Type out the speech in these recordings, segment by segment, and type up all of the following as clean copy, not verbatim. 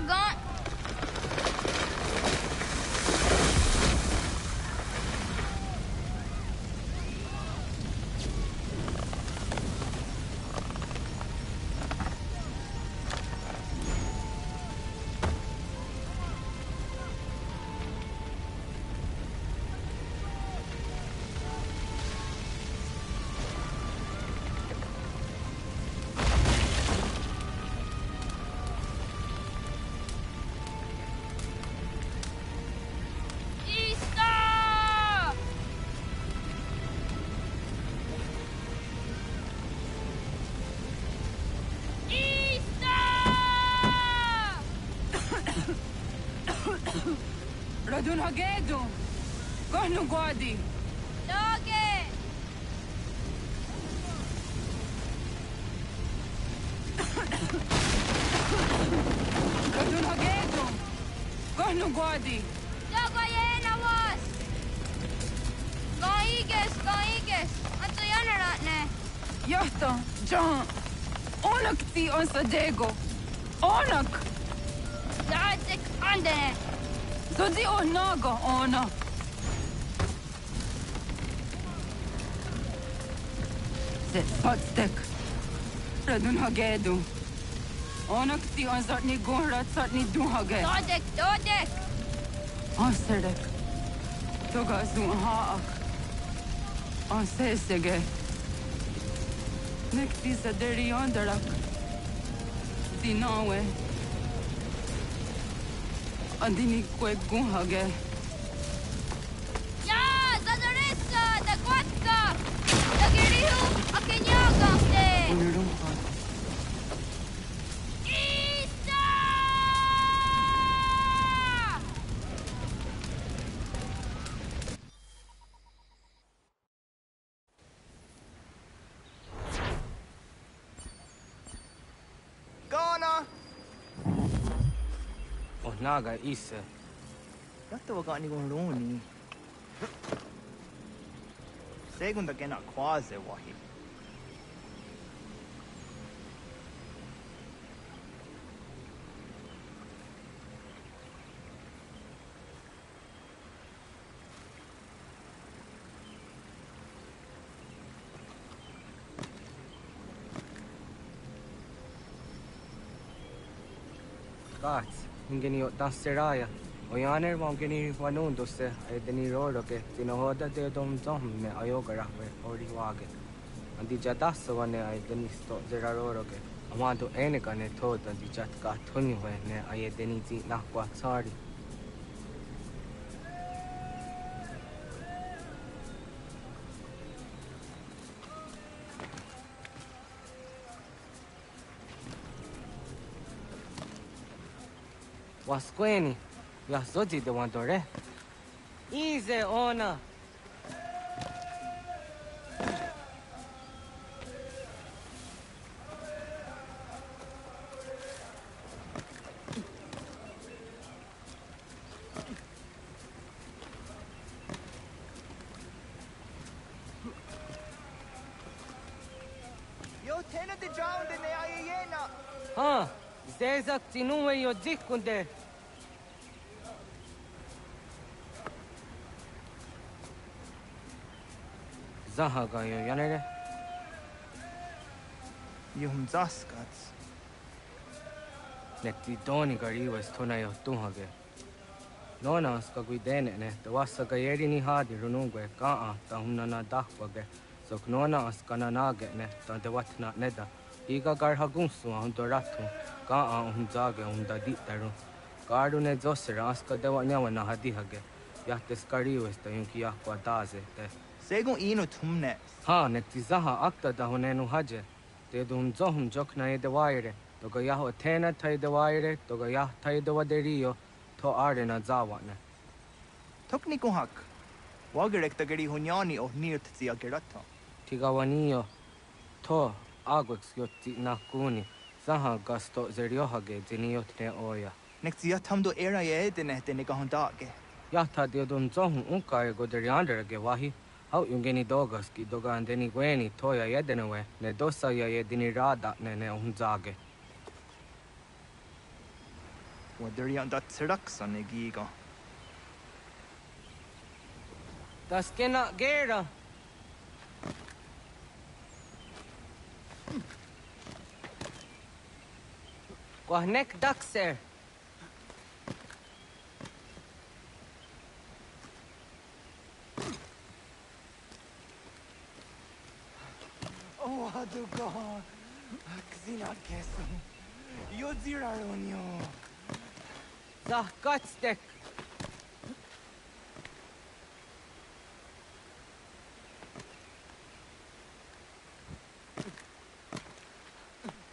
gone. Radun hagedu. Kohnu guadi. Loge. Radun hagedu. Kohnu guadi. Logo yena was. Kaiges. Anto yanaratne. Yahta, John. Onak ti on sadego. Onak. Zadik andene. Zodi onaga ona. Zet potstek. Radun hagedu. Onak ti on zatni gunrat zatni duhage. Dodek. On sedek. Toga zun haak. On sesege. Nek ti zaderi ondarak. Ti nawe. Andini kwe gunhage. Ya, zadarissa, da quatka. Da girihu, akenyaga ste. Unirumha. Isa! Ghana! Oh, naga isa. Yatta wakani gonroni. Segunda kena quase wahi. Gats, ingeni o danseraya. O yaner mo ingeni wanundo se ay deni roro ke tinohoda de dom dom me ayoga rahwe ori wage. Andi jadasa wane ay deni sto zera roro ke. Amado ene kane thod andi jat ka thuni hwe ne ay deni ti nakwa sari. Wasqueni, ya zodi de wandore. Ize ona. Yo tena de drowned in the ayena. Ha, zezak tinuwe yo dikunde. Zaha ga yo yanere. Yum zaskats. Nekti doni gari was tona yo tuhage. Nona ska guidene ne, te wassa ga yeri ni hadi runungwe kaa ta hunna na dahwage. So knona askana nage ne, ta de watna neda. Iga gar hagunsu hunto ratu, kaa hunzage hunda ditaru. Garu ne zosera aska dewa nyawa na hadihage. Yahte skariwes ta yunki yahkwa daze te. Segun ino tumne. Ha, nekti zaha akta da hunenu haje. Te dum zohum jokna e de waire. Toga yaho tena tai de waire, toga yah tai de waderio, to are na zawane. Tokni kuhak. Wagerek ta gari hunyani o nirt zia gerata. Tigawanio, to agwex yotti nakuni. Zaha gasto zeriohage ziniot ne oya. Nek zia tamdo era ye dene dene kahondage. Yahta de dum zohum unka e goderiandere wahi. Hau yungeni dogas ki doga andeni gweni toya yedenewe ne dosa ya yedini rada ne unzage. Whether you that Sirax on a giga. Das kena gera. Quahnek daxer. Oh, Haduka. Xina Kesu. Yodziraronio. Zah katstek.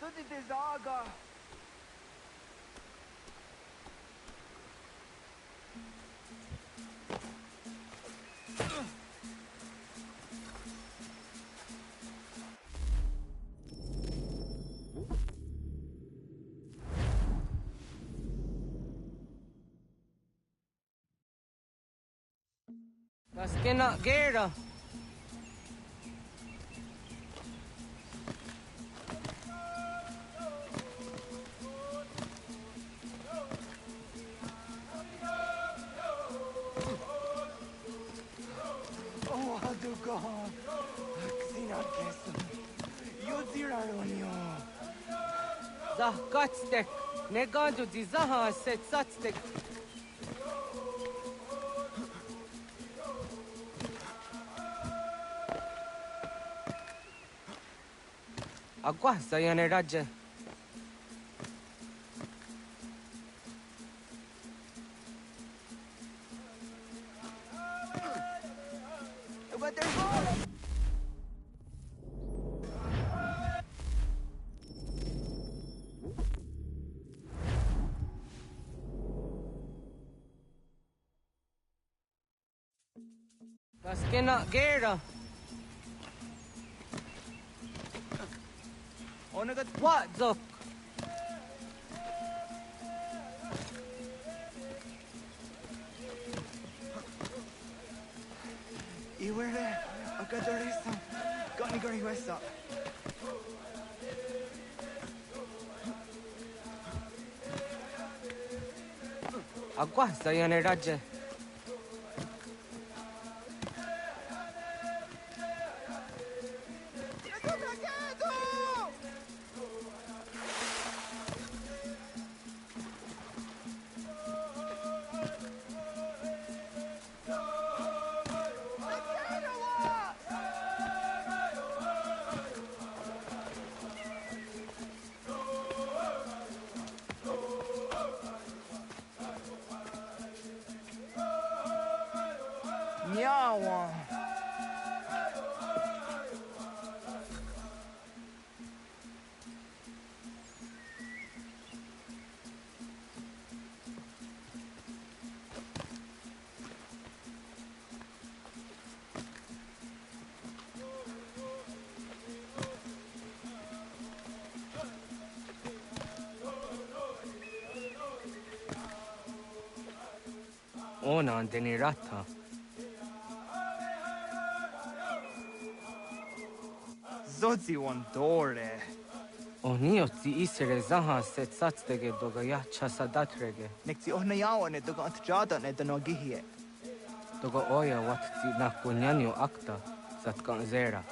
Tudi dezaga. Das kena gera. Oh, Haduka. Xina Kesu. Yodziraronio. Zah katstek. Negadu di zaha set satstek. Agua sayane raja. But there's more. Das kena gera. Onagat. What zok? Iwere. Agadorisa. Ganigari Wesa. Agua sayane raja. Nyawa. Ona andeni ratha. Zodzi one dore. Oni otzi isere zaha set satstege doga ya chasadatrege. Nexi ohnayawa ne doga antjada ne danogihie. Doga oya watzi na kunyanyo akta satkan zera.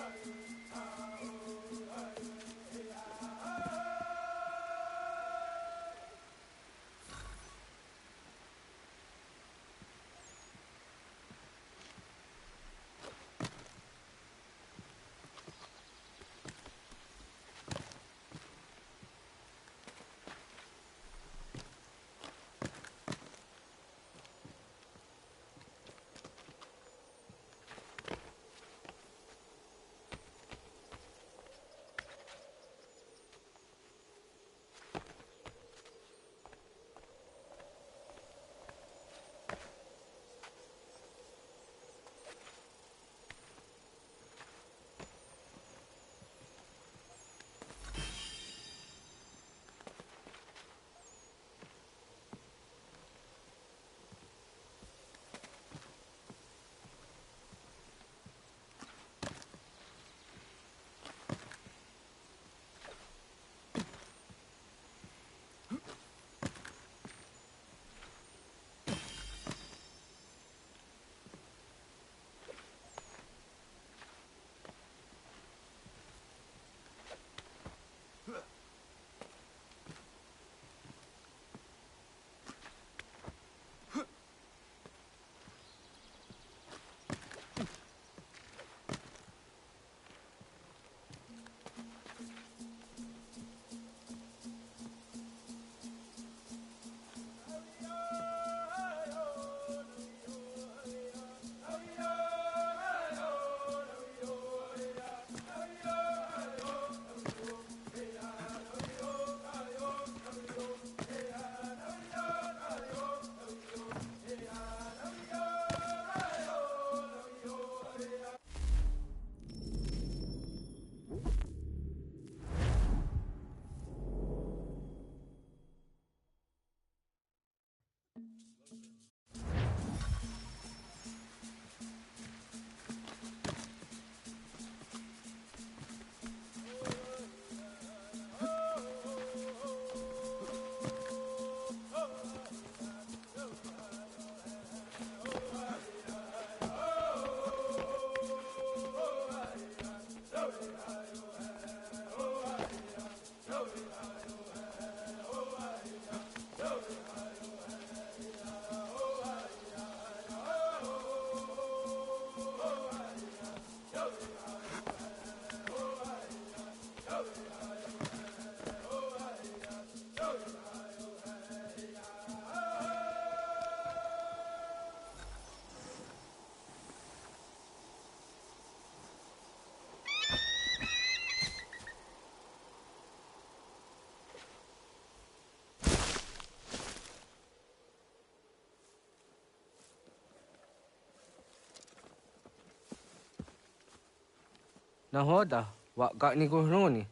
Na hoda, wa ga ni guruni.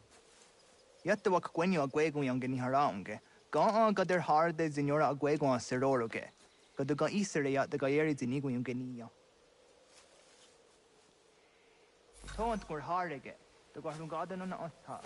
Yatta wak gwenyo a gwegwn yang gini haraunge. Ga ga der harde zinora a gwegwn a seroroge. Ga du ga isere ya da ga eri zinigu yung gini ya. Toant gur harege. Da ga hrungada no na otta.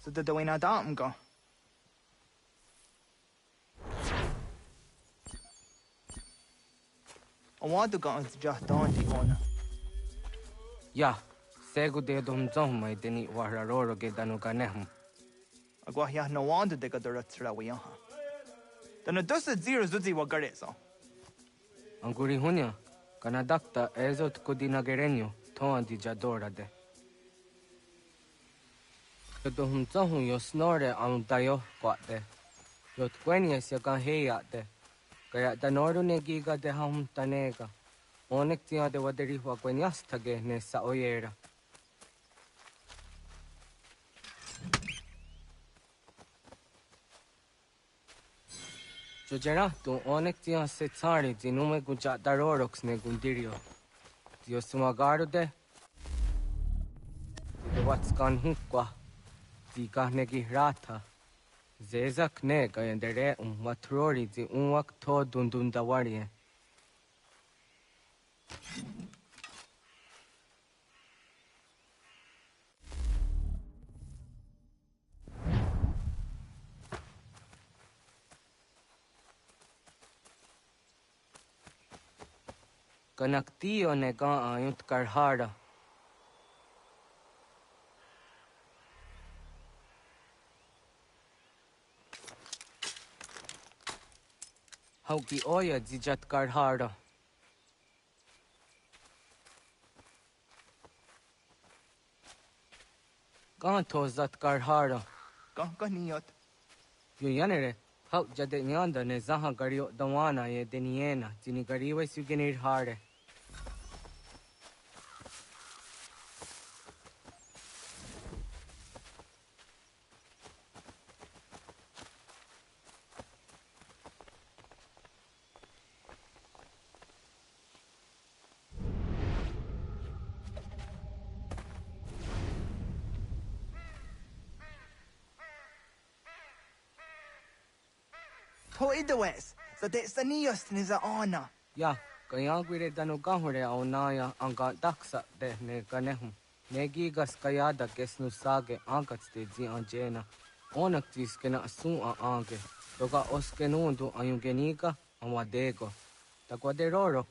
So the way na dam go. I want to go into just Dante on. Ya, segu de dum zom mai deni wahra roro ge danu kanehm. I go here no want to take a direct way. Then a dozen zeros do what got it so. Anguri hunya, kana dakta ezot kudina gerenyo, toan di jadora de. Yo hum zom yo snore am dayo kwate. Yo twenya se kan heyate. Kaya danoru ne giga de hum tanega. Onek tia de waderi wa kwenyas tage ne sa oyera. Jojera, tu onek tia setsari, zinume gunja darorox ne gundirio. Dio sumagaro de. De watskan hukwa. Tika negi rata. Zezak ne gayandere watrori zi unwak to dundundawarie. Kanaktiyo ne ga ayut karhara. Hauki oya zijat karhara. Ganto zat karhara. Kahkaniot. Yo yanere, hau jade nyanda ne zaha gario dawana ye deniena, zini gariwe sugenir hare. To idawes. So that's the neost is a honor. Ya, kaya gwire dano gahure au naya anga daksa de ne ganehum. Negi gas kaya da kesnu sage angats de zi anjena. Onak tis kena asu a ange. Toga oskenundu ayungeniga amadego. Takwa de rorok.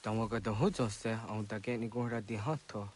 Tawaga da hujo se au da geni gura di hato.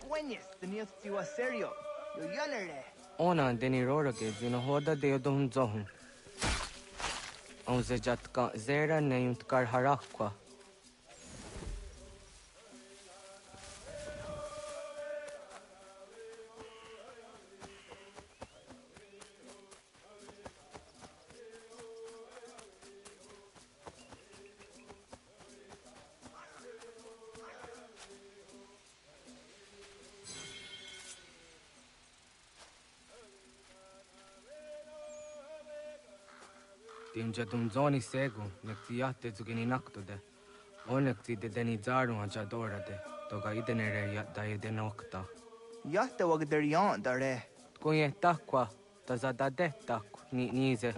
Gwenyes, the neost you are serio. Yo yanere. Ona deni roroke zina hoda de odon zohun. Au zejatka zera ne yunt karharakwa. Timja zoni segu, nekti yahte zugini naktude. Onekti de deni zaru haja dorade. Toga idenere ya da ide nokta. Yahta wag der yon dare. Kunye takwa, tazada de tak ni nize.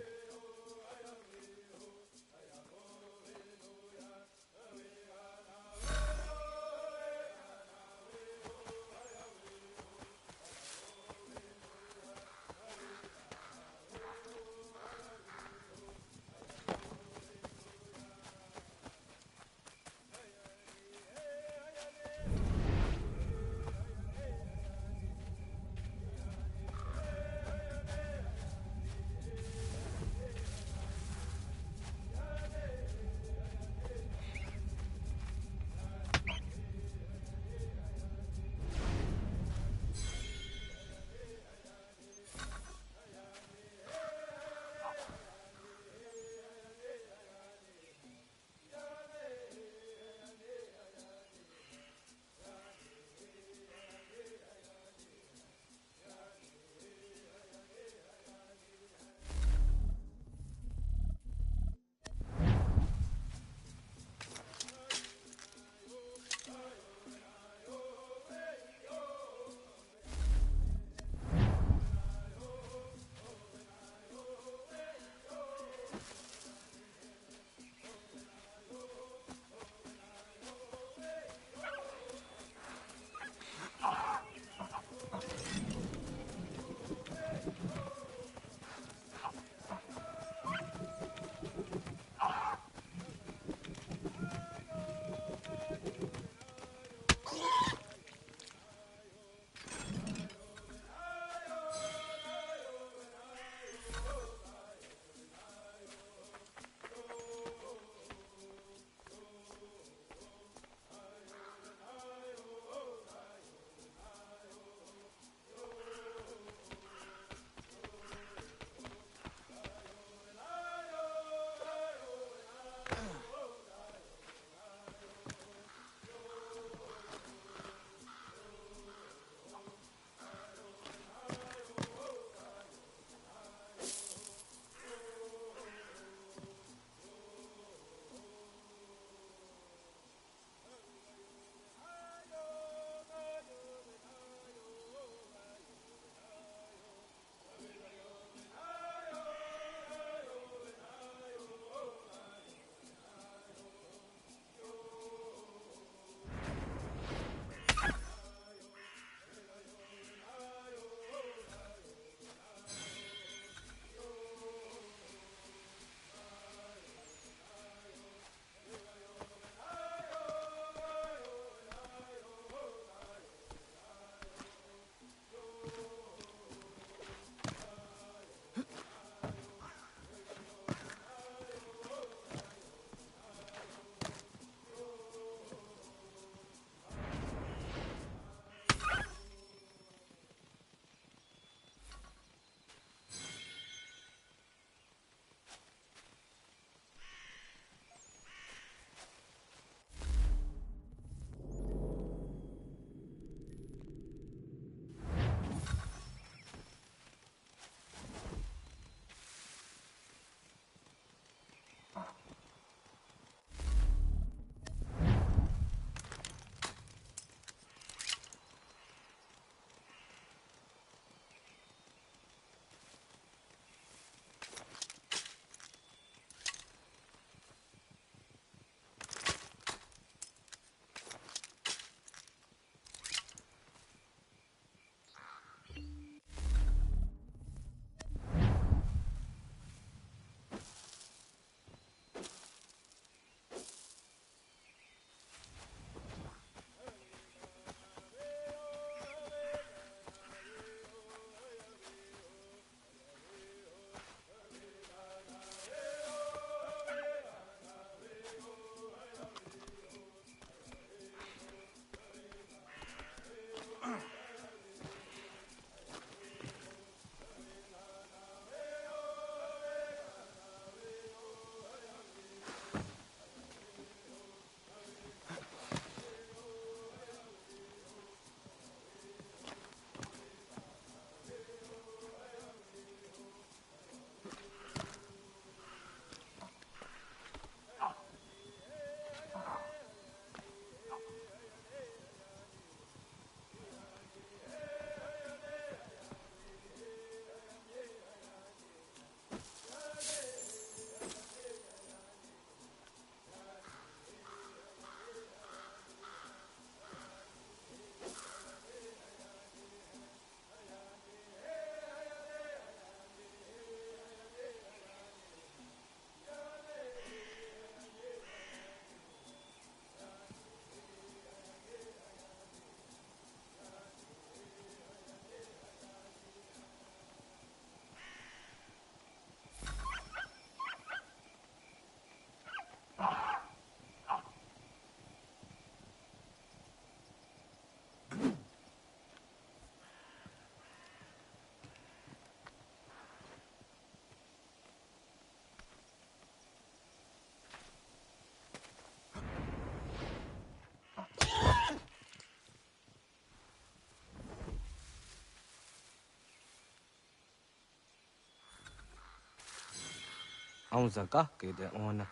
Ông già cả cái để on à.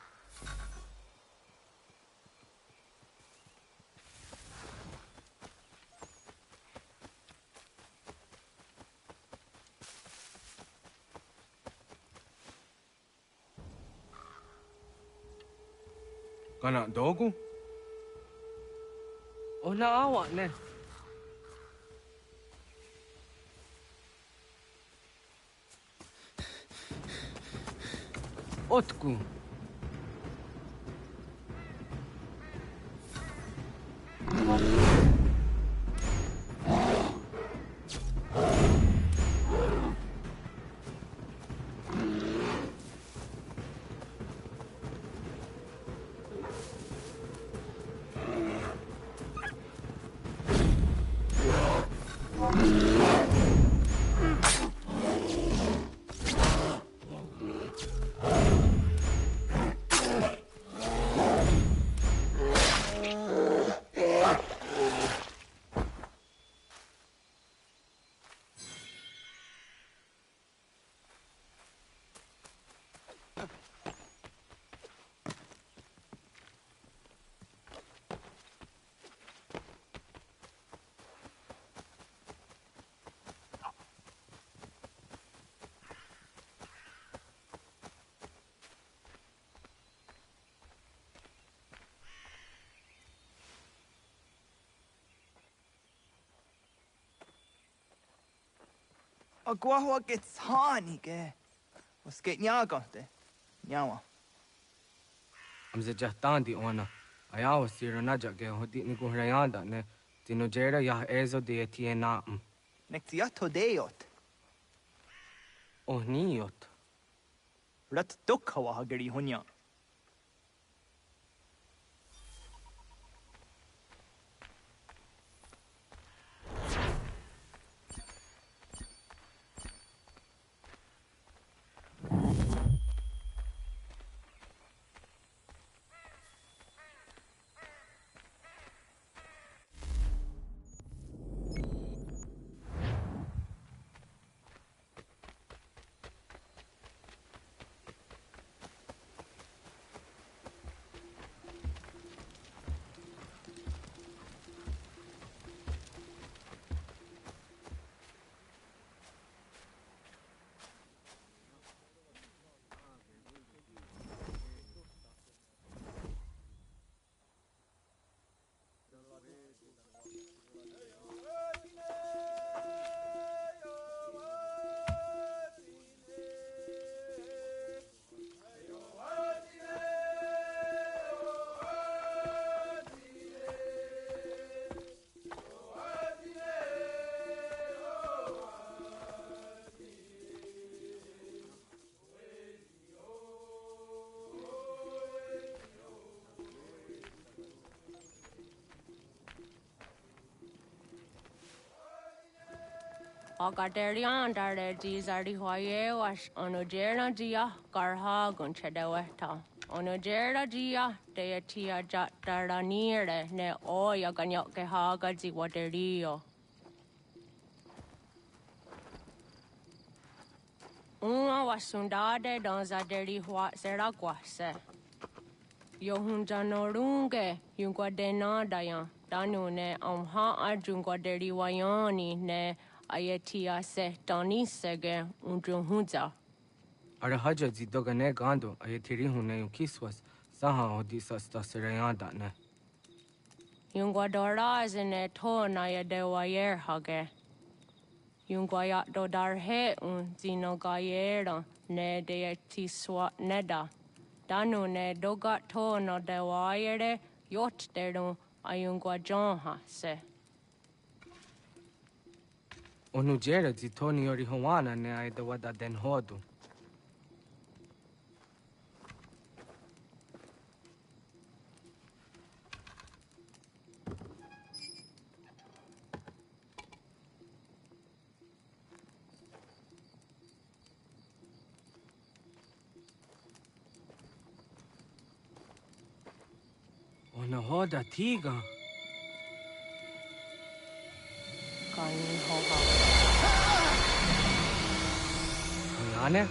Kana dogu? Ona awak ne. Otku. Agua gets honey, ge. Was get nyagante. Nyawa. Am ze jahtan di ona. Ayaw sira na jage hodi ni guhrayanda ne. Tino jera yah ezo de tiena. Nektiato deot. Oh niot. Rat dukhawa hageri hunya. Agaderian dare dizardi hoye was onojera dia garha gunchedeweta. Onojera dia deatia jataranire ne oya ganyoke haga ziwaderio. Uma wasundade donzaderi hua seraguase. Yohunjanorunge yungwadena dayan. Danu ne amha ajungwaderi wayani ne Ayatia se Dani sege unjunhunza. Ara haja zi dogane gando ayatiri hune yukiswas saha odisa stasirayanda ne. Yungwadora zine to na yadewayer hage. Yungwayat dodar he zinogayera ne deeti swat neda. Danu ne dogat to no dewayere yot deru ayungwajonha se. Onu jera zi toni yori hawana ne aidawada den hodu. Ona hoda tiga. Kani hoha. Oyane?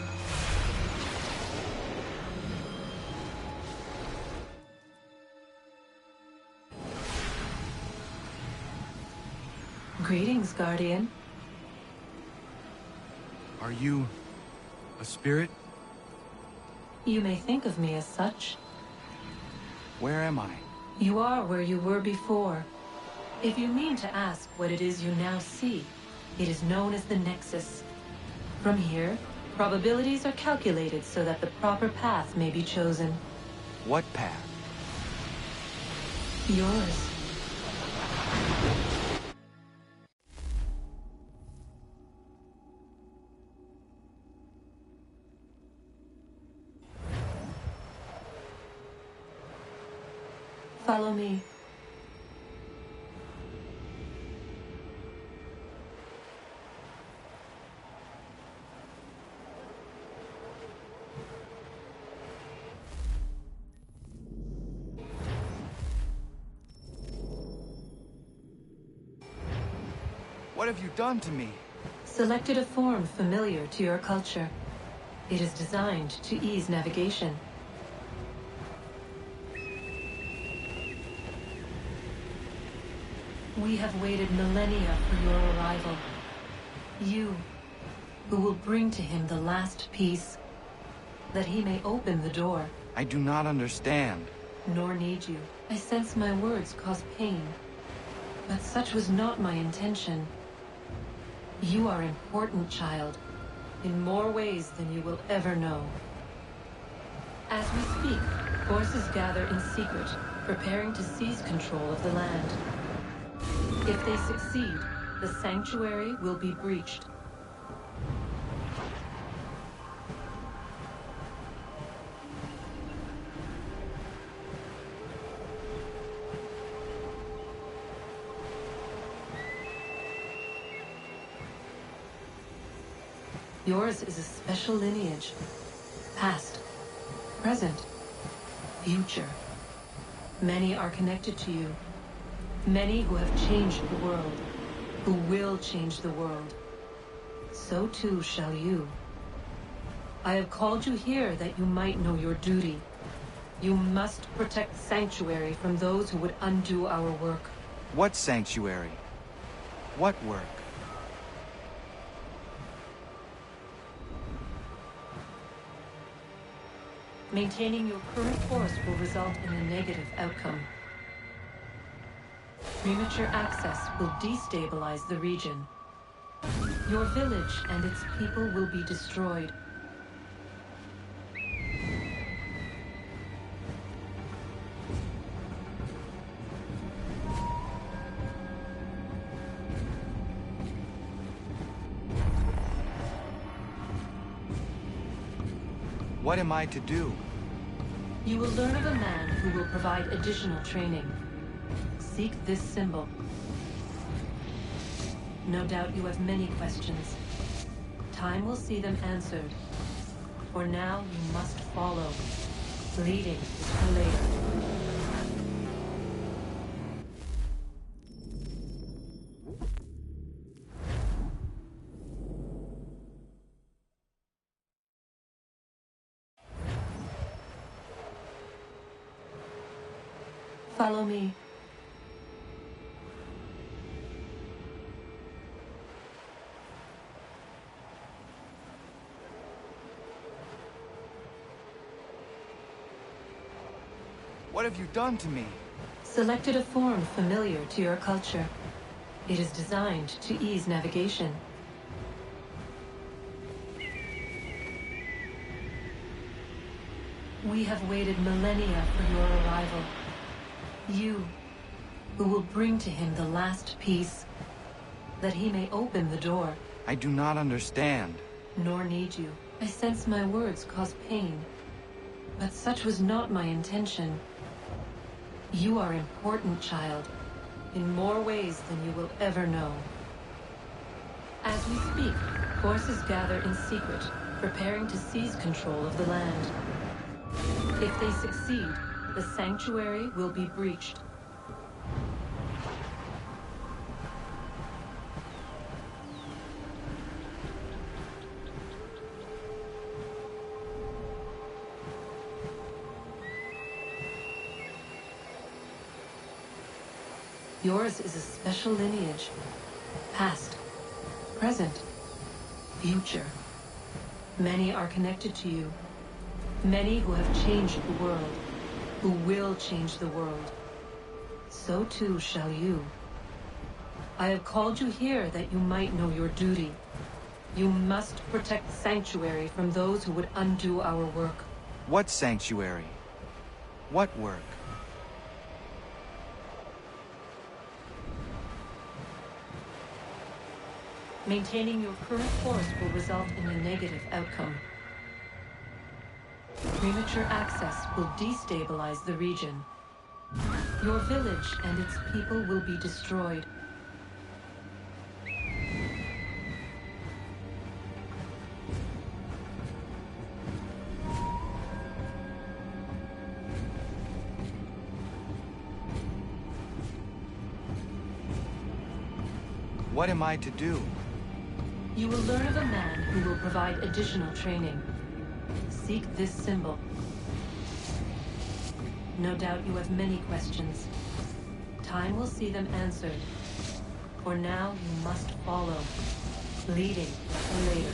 Greetings, Guardian. Are you a spirit? You may think of me as such. Where am I? You are where you were before. If you mean to ask what it is you now see, it is known as the Nexus. From here, probabilities are calculated so that the proper path may be chosen. What path? Yours. Follow me. What have you done to me? Selected a form familiar to your culture. It is designed to ease navigation. We have waited millennia for your arrival. You, who will bring to him the last piece, that he may open the door. I do not understand. Nor need you. I sense my words cause pain. But such was not my intention. You are important, child, in more ways than you will ever know. As we speak, forces gather in secret, preparing to seize control of the land. If they succeed, the sanctuary will be breached. Yours is a special lineage. Past, present, future. Many are connected to you. Many who have changed the world, who will change the world. So too shall you. I have called you here that you might know your duty. You must protect Sanctuary from those who would undo our work. What sanctuary? What work? Maintaining your current course will result in a negative outcome. Premature access will destabilize the region. Your village and its people will be destroyed. What am I to do? You will learn of a man who will provide additional training. Seek this symbol. No doubt you have many questions. Time will see them answered. For now, you must follow. Leading is for later. Follow me. What have you done to me? Selected a form familiar to your culture. It is designed to ease navigation. We have waited millennia for your arrival. You, who will bring to him the last piece, that he may open the door. I do not understand. Nor need you. I sense my words cause pain. But such was not my intention. You are important, child, in more ways than you will ever know. As we speak, forces gather in secret, preparing to seize control of the land. If they succeed, the sanctuary will be breached. Yours is a special lineage. Past, present, future. Many are connected to you. Many who have changed the world, who will change the world. So too shall you. I have called you here that you might know your duty. You must protect Sanctuary from those who would undo our work. What sanctuary? What work? Maintaining your current course will result in a negative outcome. Premature access will destabilize the region. Your village and its people will be destroyed. What am I to do? You will learn of a man who will provide additional training. Seek this symbol. No doubt you have many questions. Time will see them answered. For now, you must follow, leading for later.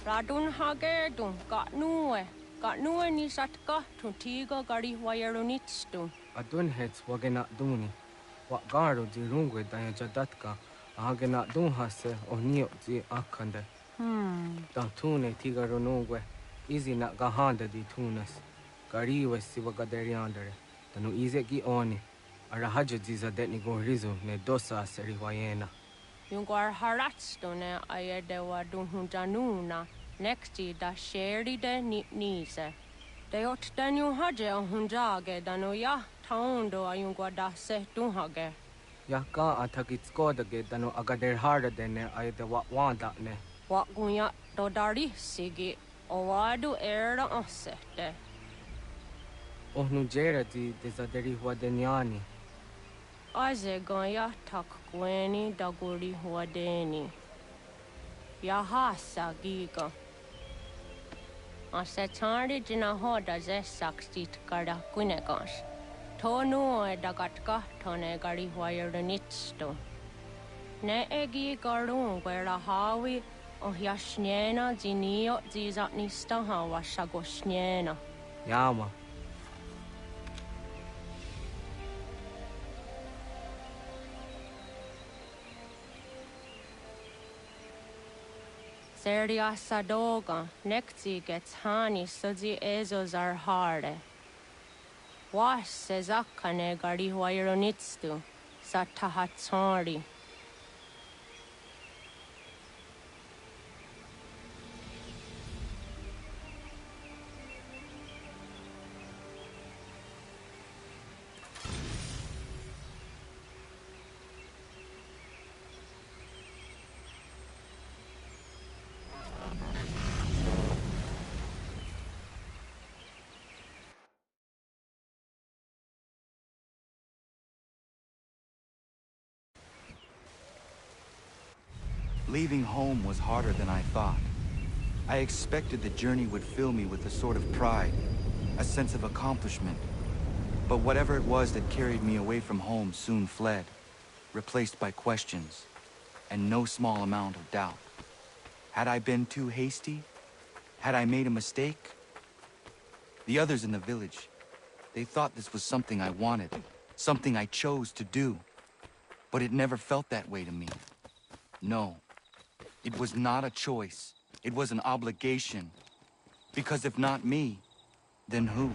Radun hagerdun, got nue ni satka, tuntigo gari wayerunitstu. Adun hets wagena duni. Wa garo di rungwe daya jadatka. Ahagena dun hase onio di akande. Dan tune tigaro nungwe. Izi na gahanda di tunas. Gariwe siwa gaderiandere. Tanu ize gi oni. Arahajo di zadetni gorizo ne dosa seri wayena. Yungwar haratstone ayedewa dunhunjanuna. Nexti da sheri de nise. De ot danu haje hunjage danu ya taundo ayungwa da se dunhage. Ya ka atakitskoda danu agader harda dene ayede wa wanda ne. Wa gunya do dari sigi owadu era ansete. Ohnu jera di desaderi huadenyani. Aze gonya tak gweni daguri huadeni. Ya hasa giga. Ase tari jina hoda ze sakstit kada kunegas. Tonu e dagatka tone gari huayernitsto. Ne egi garun gwera hawi o hiashnena zinio zizatnista hawa shagoshnena. Yama. Seria sadoga, nekti gets hani sudzi ezos are harde. Was sezakane gari huayronitstu, satahatsori. Leaving home was harder than I thought. I expected the journey would fill me with a sort of pride, a sense of accomplishment. But whatever it was that carried me away from home soon fled, replaced by questions, and no small amount of doubt. Had I been too hasty? Had I made a mistake? The others in the village, they thought this was something I wanted, something I chose to do. But it never felt that way to me. No, it was not a choice. It was an obligation. Because if not me, then who?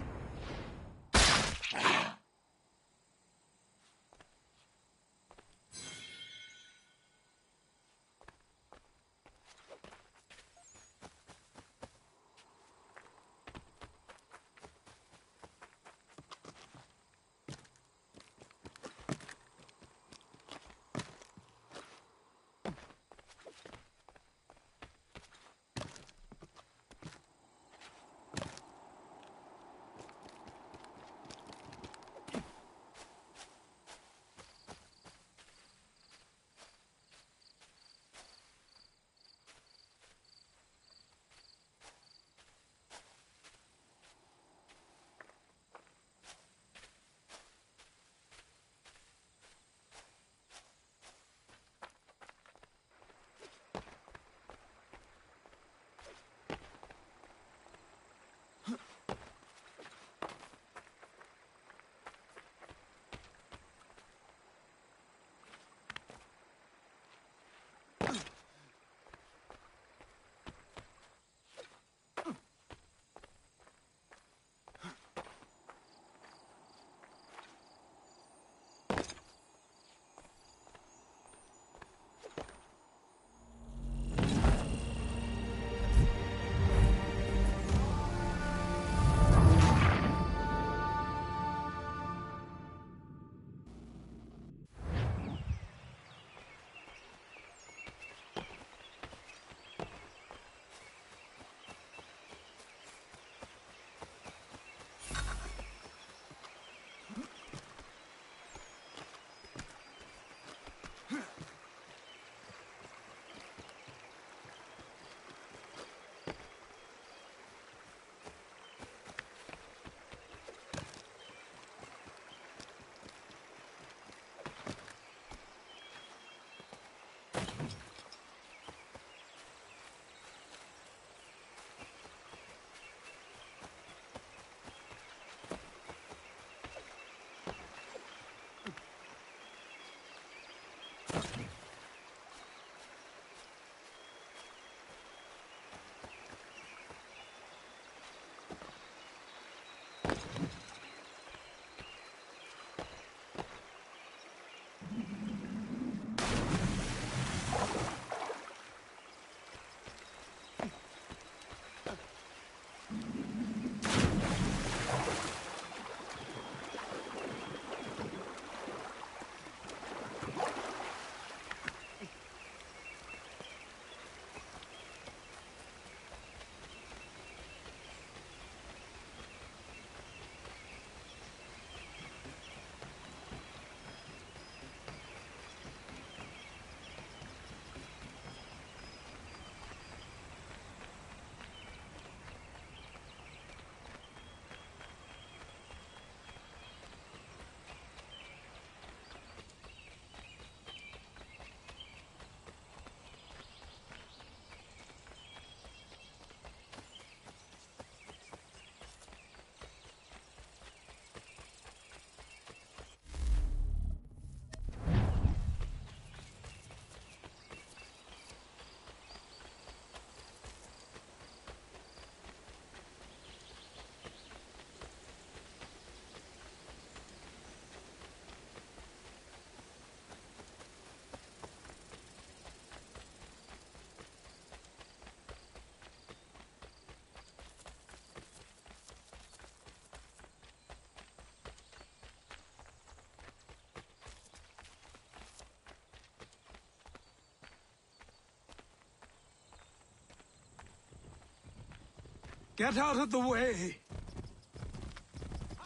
Get out of the way!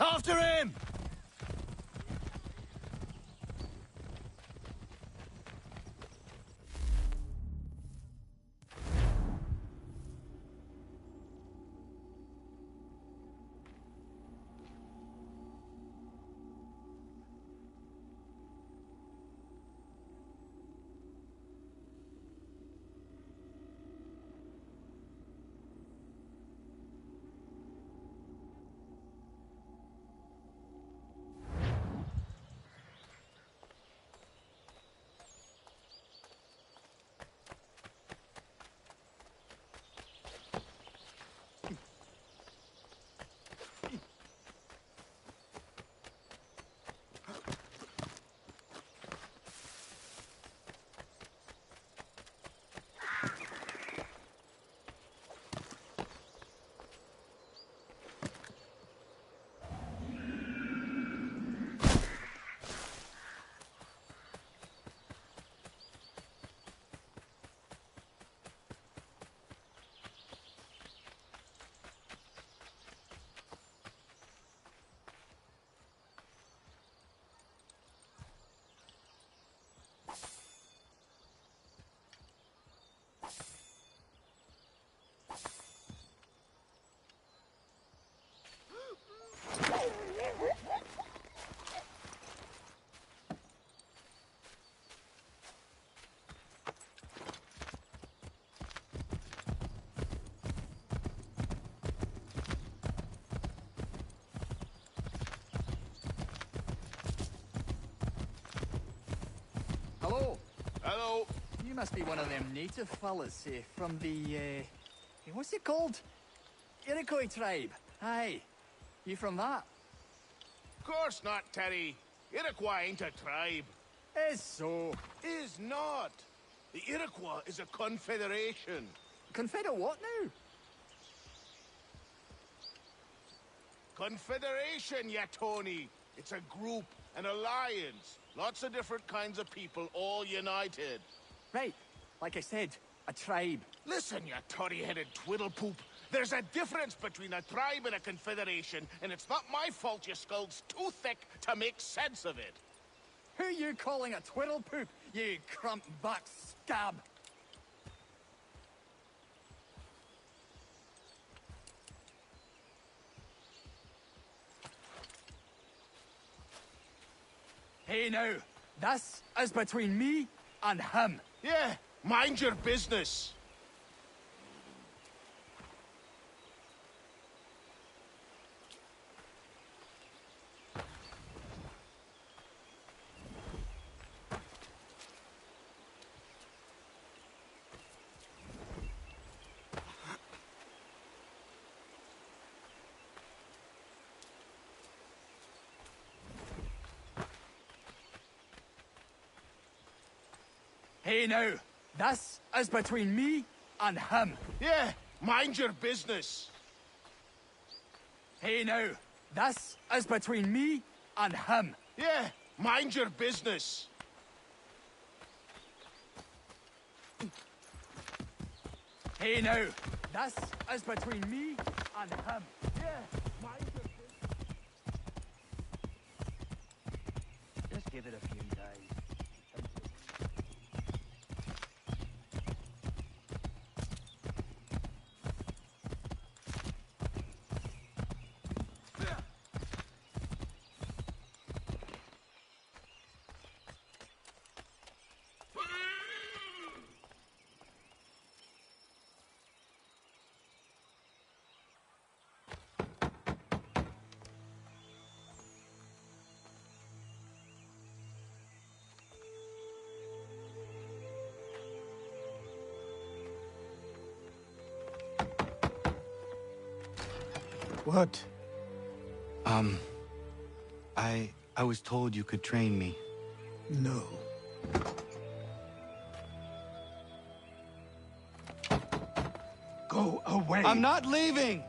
After him! Hello. You must be one of them native fellas, from the, what's it called? Iroquois tribe. Aye. You from that? Of course not, Terry. Iroquois ain't a tribe. Is so. Is not. The Iroquois is a confederation. Confederate what now? Confederation, ya Tony. It's a group, an alliance. Lots of different kinds of people, all united. Right. Like I said, a tribe. Listen, you toddy-headed twiddlepoop. There's a difference between a tribe and a confederation, and it's not my fault your skull's too thick to make sense of it. Who you calling a twiddlepoop, you crump-back scab? Hey now, this is between me and him. Yeah, mind your business. Hey now, this is between me and him. Yeah, mind your business. Hey now, this is between me and him. Yeah, mind your business. Hey now, this is between me and him. Yeah, mind your business. Just give it a few days. What? I was told you could train me. No. Go away. I'm not leaving!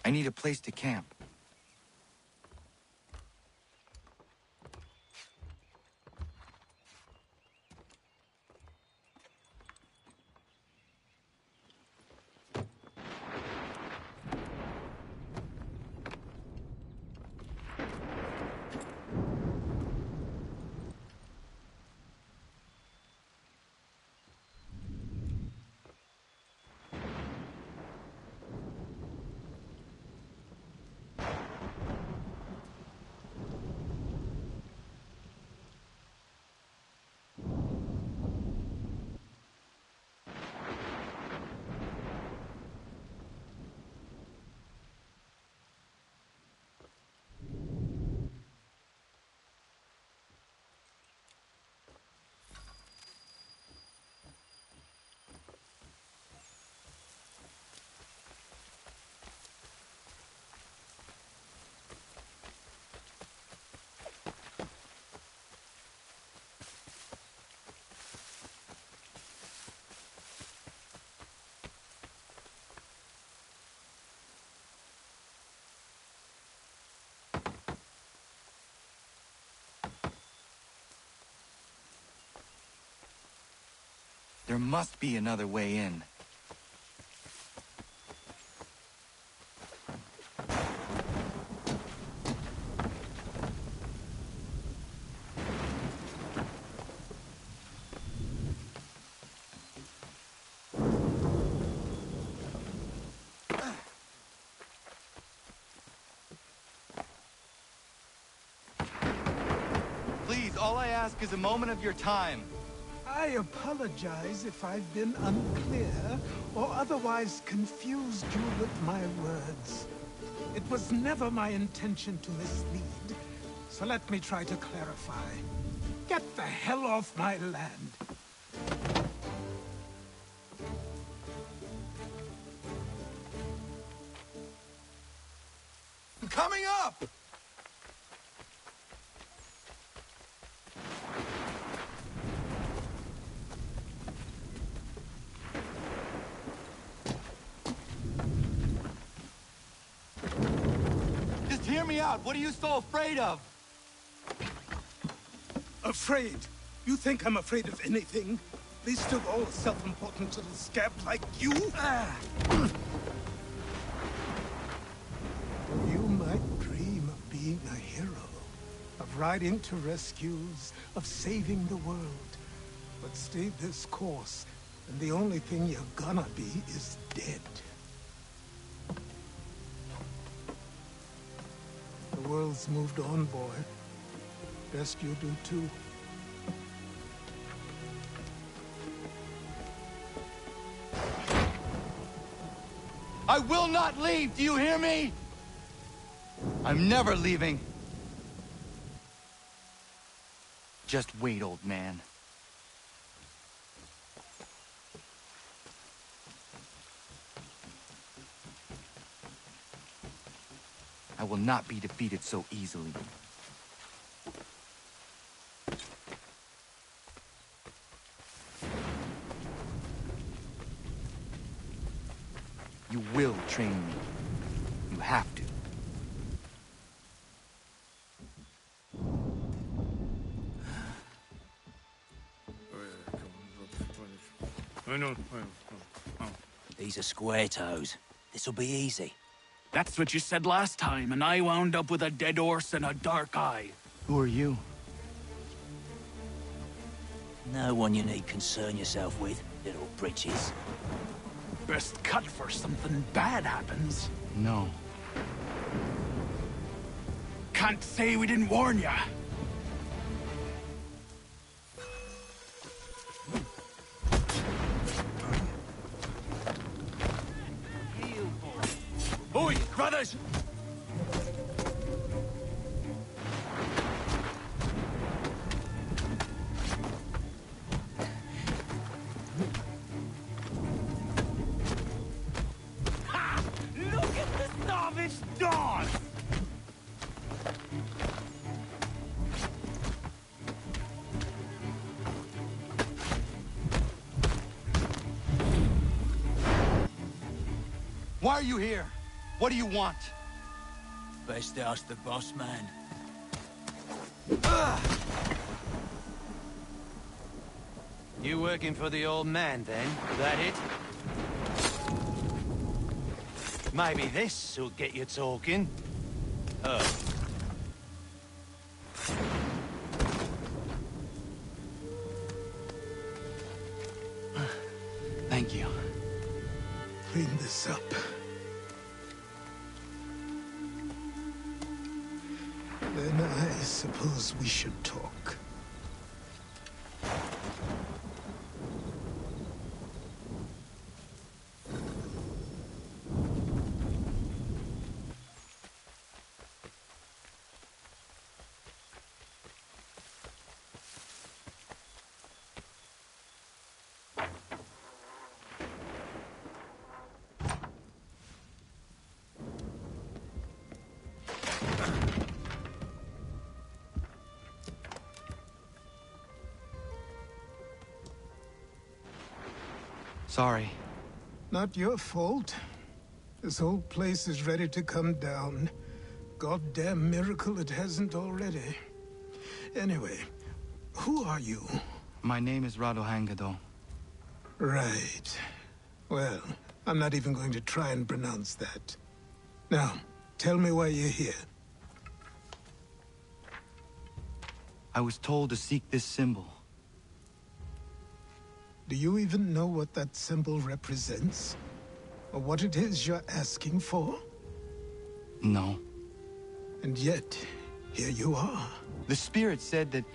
I need a place to camp. There must be another way in. all I ask is a moment of your time. I apologize if I've been unclear or otherwise confused you with my words. It was never my intention to mislead, so let me try to clarify. Get the hell off my land. Coming up! Just hear me out. What are you so afraid of? Afraid? You think I'm afraid of anything? Least of all a self-important little scab like you? You might dream of being a hero, of riding to rescues, of saving the world. But stay this course, and the only thing you're gonna be is dead. The world's moved on, boy. Best you do too. I will not leave, do you hear me? I'm never leaving. Just wait, old man. I will not be defeated so easily. You will train me. You have to. These are square toes. This'll be easy. That's what you said last time, and I wound up with a dead horse and a dark eye. Who are you? No one you need concern yourself with, little britches. Best cut for something bad happens. No. Can't say we didn't warn ya. Oi, brothers! Ha! Look at the savage dance! Why are you here? What do you want? Best ask the boss man. You working for the old man, then? That it? Maybe this'll get you talking. Thank you. Clean this up. Then I suppose we should talk. Sorry. Not your fault. This whole place is ready to come down. Goddamn miracle it hasn't already. Anyway, who are you? My name is Rado Hangado. Right. Well, I'm not even going to try and pronounce that. Now, tell me why you're here. I was told to seek this symbol. Do you even know what that symbol represents? Or what it is you're asking for? No. And yet, here you are. The spirit said that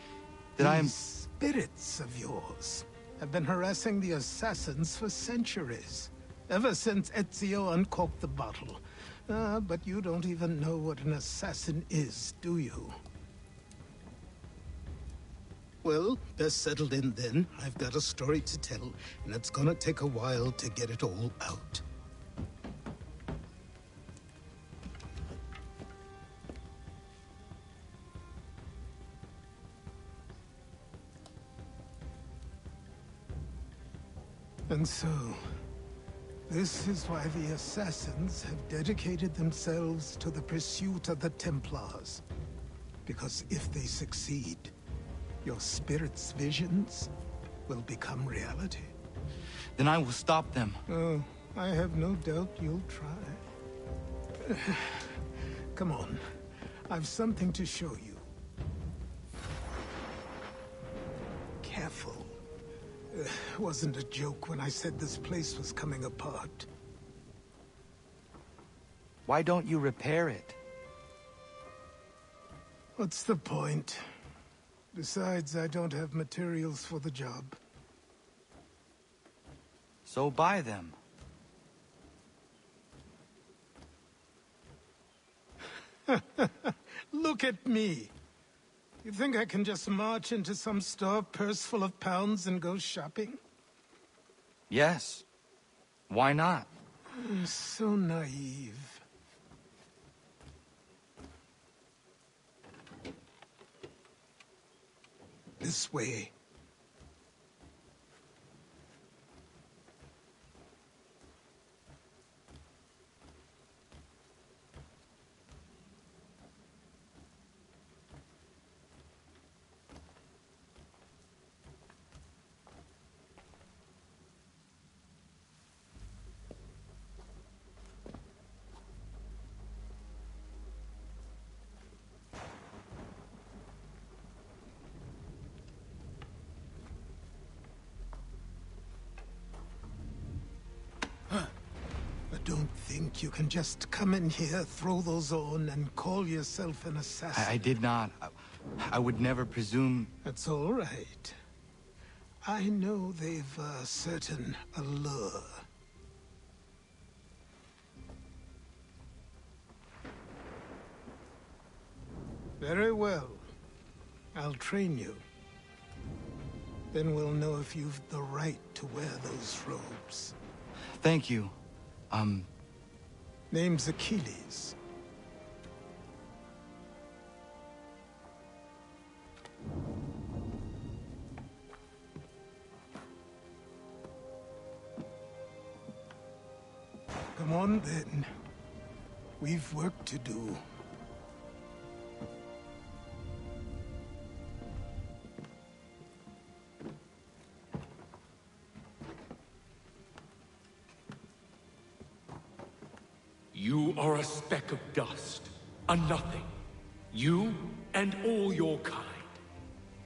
that I am... These spirits of yours have been harassing the assassins for centuries. Ever since Ezio uncorked the bottle. But you don't even know what an assassin is, do you? Well, best settled in then. I've got a story to tell, and it's gonna take a while to get it all out. And so, this is why the Assassins have dedicated themselves to the pursuit of the Templars. Because if they succeed, your spirit's visions will become reality. Then I will stop them. Oh, I have no doubt you'll try. Come on, I've something to show you. Careful. Wasn't a joke when I said this place was coming apart. Why don't you repair it? What's the point? Besides, I don't have materials for the job. So buy them. Look at me. You think I can just march into some store, purse full of pounds, and go shopping? Yes. Why not? So naive. This way. Don't think you can just come in here, throw those on, and call yourself an assassin. I did not. I would never presume... That's all right. I know they've a certain allure. Very well. I'll train you. Then we'll know if you've the right to wear those robes. Thank you. Name's Achilles. Come on, then. We've work to do. You are a speck of dust, a nothing. You and all your kind.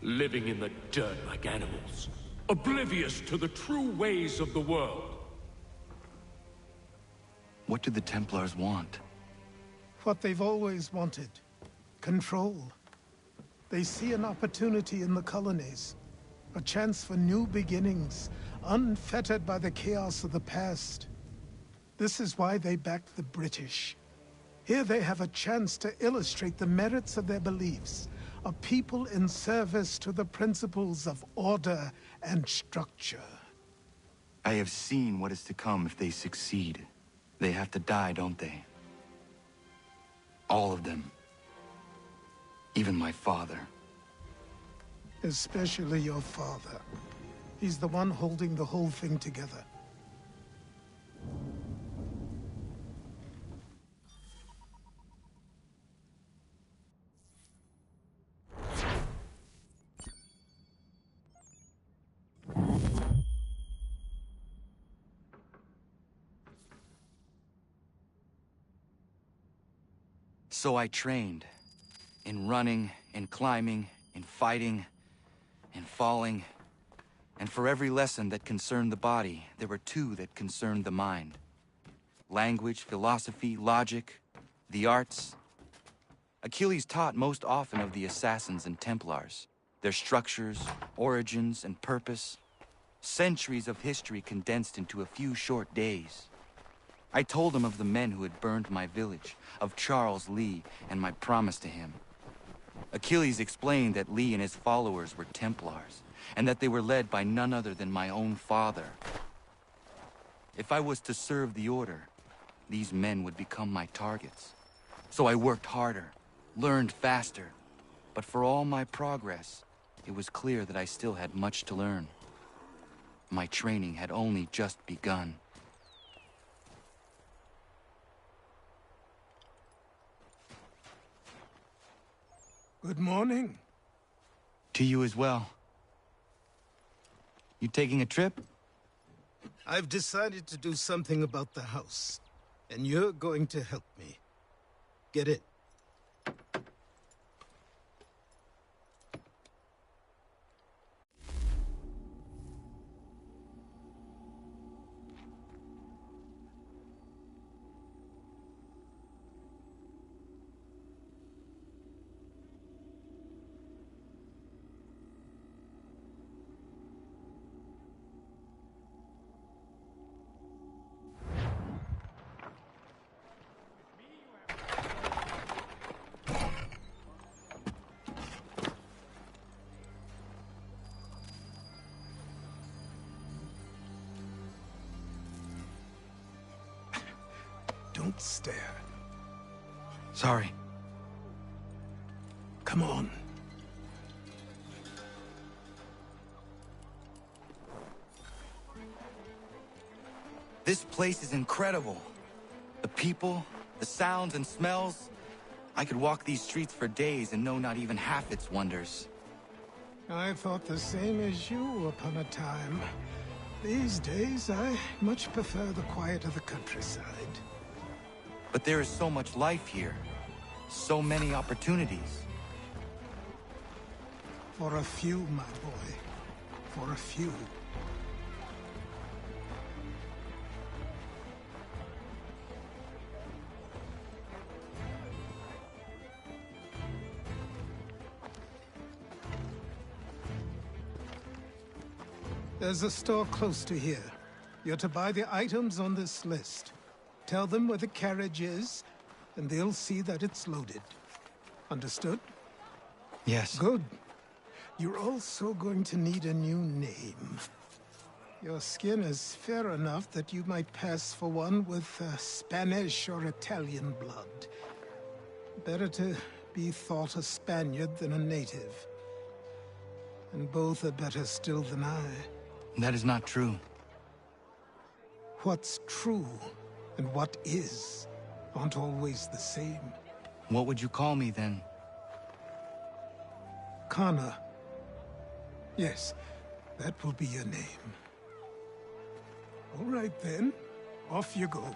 Living in the dirt like animals. Oblivious to the true ways of the world. What do the Templars want? What they've always wanted. Control. They see an opportunity in the colonies. A chance for new beginnings, unfettered by the chaos of the past. This is why they backed the British. Here they have a chance to illustrate the merits of their beliefs. A people in service to the principles of order and structure. I have seen what is to come if they succeed. They have to die, don't they? All of them. Even my father. Especially your father. He's the one holding the whole thing together. So I trained. In running, in climbing, in fighting, in falling. And for every lesson that concerned the body, there were two that concerned the mind. Language, philosophy, logic, the arts. Achilles taught most often of the Assassins and Templars. Their structures, origins, and purpose. Centuries of history condensed into a few short days. I told him of the men who had burned my village, of Charles Lee, and my promise to him. Achilles explained that Lee and his followers were Templars, and that they were led by none other than my own father. If I was to serve the Order, these men would become my targets. So I worked harder, learned faster, but for all my progress, it was clear that I still had much to learn. My training had only just begun. Good morning. To you as well. You taking a trip? I've decided to do something about the house, and you're going to help me. Get it? Don't stare. Sorry. Come on. This place is incredible. The people, the sounds and smells. I could walk these streets for days and know not even half its wonders. I thought the same as you upon a time. These days, I much prefer the quiet of the countryside. But there is so much life here. So many opportunities. For a few, my boy. For a few. There's a store close to here. You're to buy the items on this list. Tell them where the carriage is, and they'll see that it's loaded. Understood? Yes. Good. You're also going to need a new name. Your skin is fair enough that you might pass for one with Spanish or Italian blood. Better to be thought a Spaniard than a native. And both are better still than I. That is not true. What's true and what is aren't always the same. What would you call me then? Kana. Yes, that will be your name. All right then, off you go.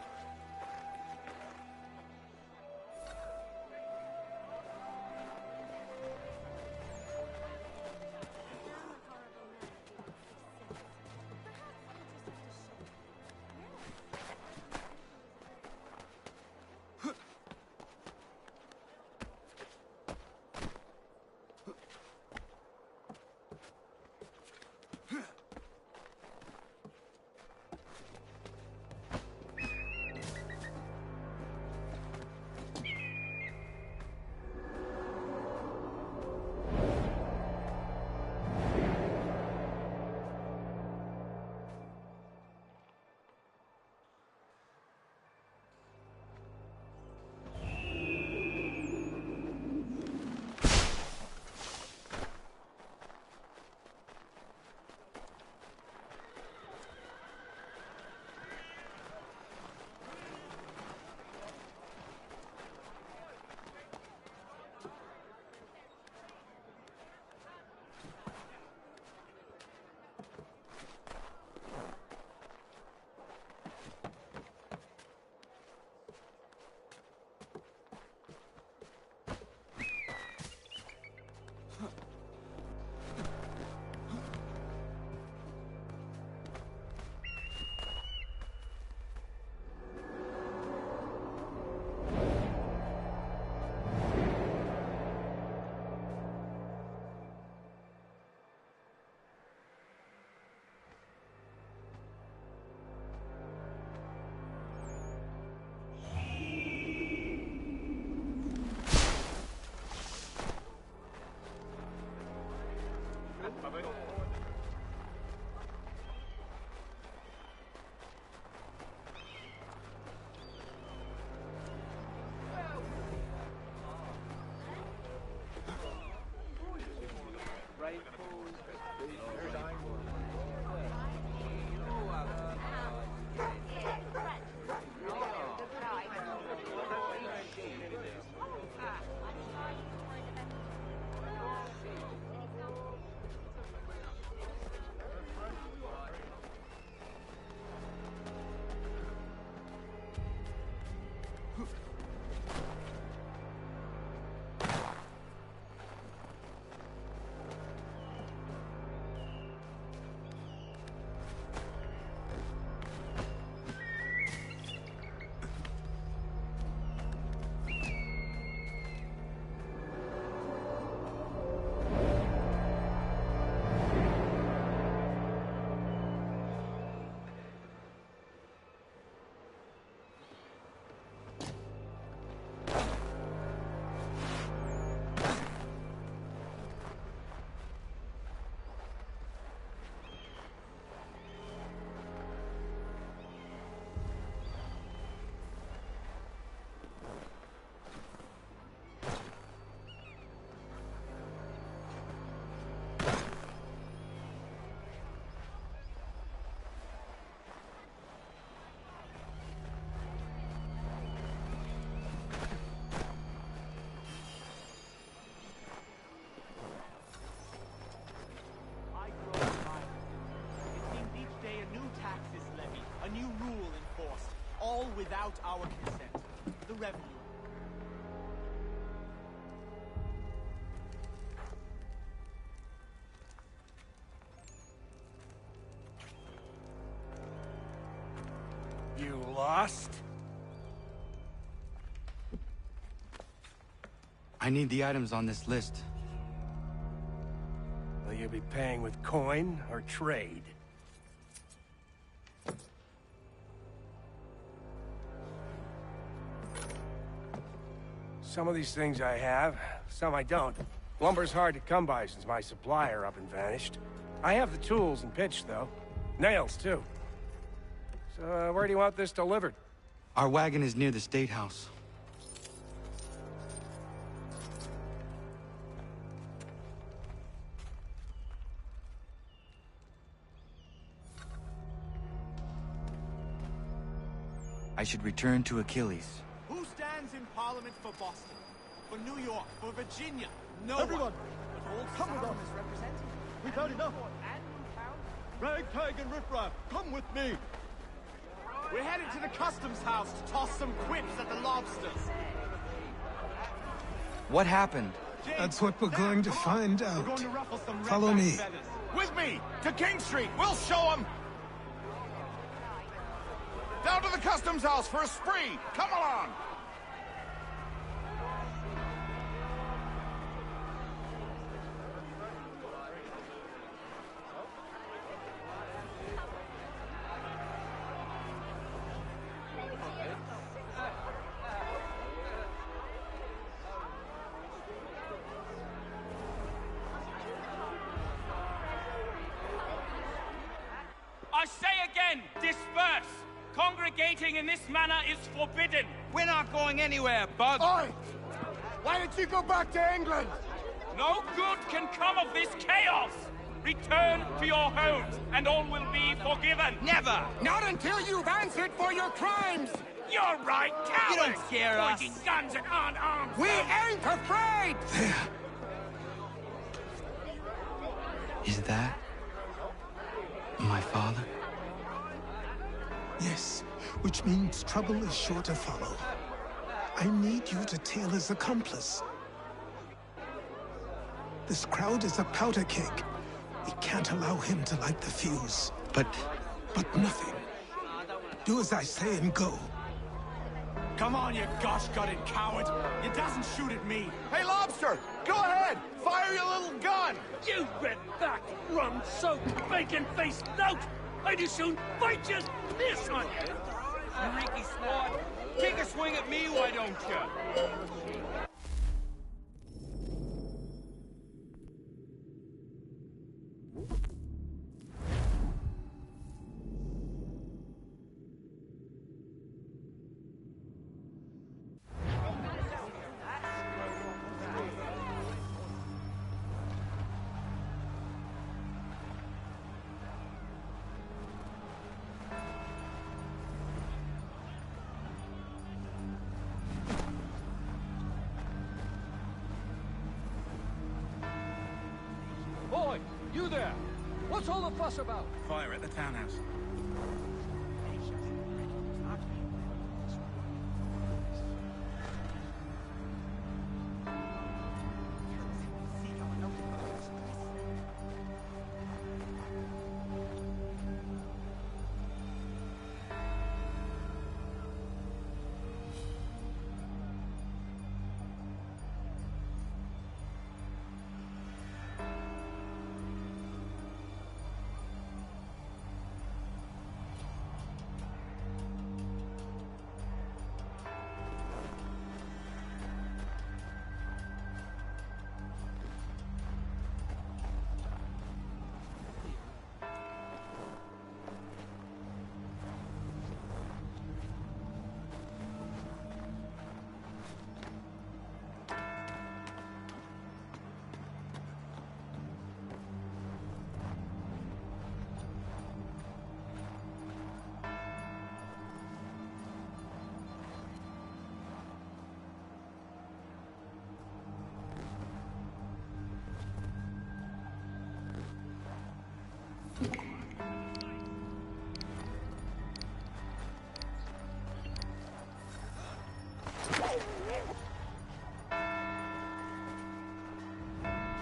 without our consent. The revenue. You lost? I need the items on this list. Will you be paying with coin or trade? Some of these things I have, some I don't. Lumber's hard to come by since my supplier up and vanished. I have the tools and pitch, though. Nails, too. So, where do you want this delivered? Our wagon is near the State House. I should return to Achilles. Who stands in Parliament for Boston? For New York? For Virginia? No Everyone, one. But all come with South us. is represented. We've had enough. Ragtag and riffraff, come with me. We're headed to the customs house to toss some quips at the lobsters. What happened? That's what we're going to find out. We're going to ruffle some Follow redback me. feathers. With me! To King Street! We'll show them! Down to the customs house for a spree! Come along! I say again, disperse! Congregating in this manner is forbidden! We're not going anywhere, Bug! Oi! Why did you go back to England? No good can come of this chaos! Return to your homes, and all will be forgiven! Never! Not until you've answered for your crimes! You're right, cowards! You don't scare us. Pointing guns at unarmed We folk. ain't afraid! Is that my father? Yes, which means trouble is sure to follow. I need you to tail his accomplice. This crowd is a powder keg. We can't allow him to light the fuse. But nothing. Do as I say and go. Come on, you gosh-gutted coward! You doesn't shoot at me! Hey, Lobster! Go ahead! Fire your little gun! You red-backed, rum-soaked, bacon-faced lout! I'd as soon fight you as piss on you! Freaky sport! Take a swing at me, why don't you? Boy, you there! What's all the fuss about? Fire at the townhouse.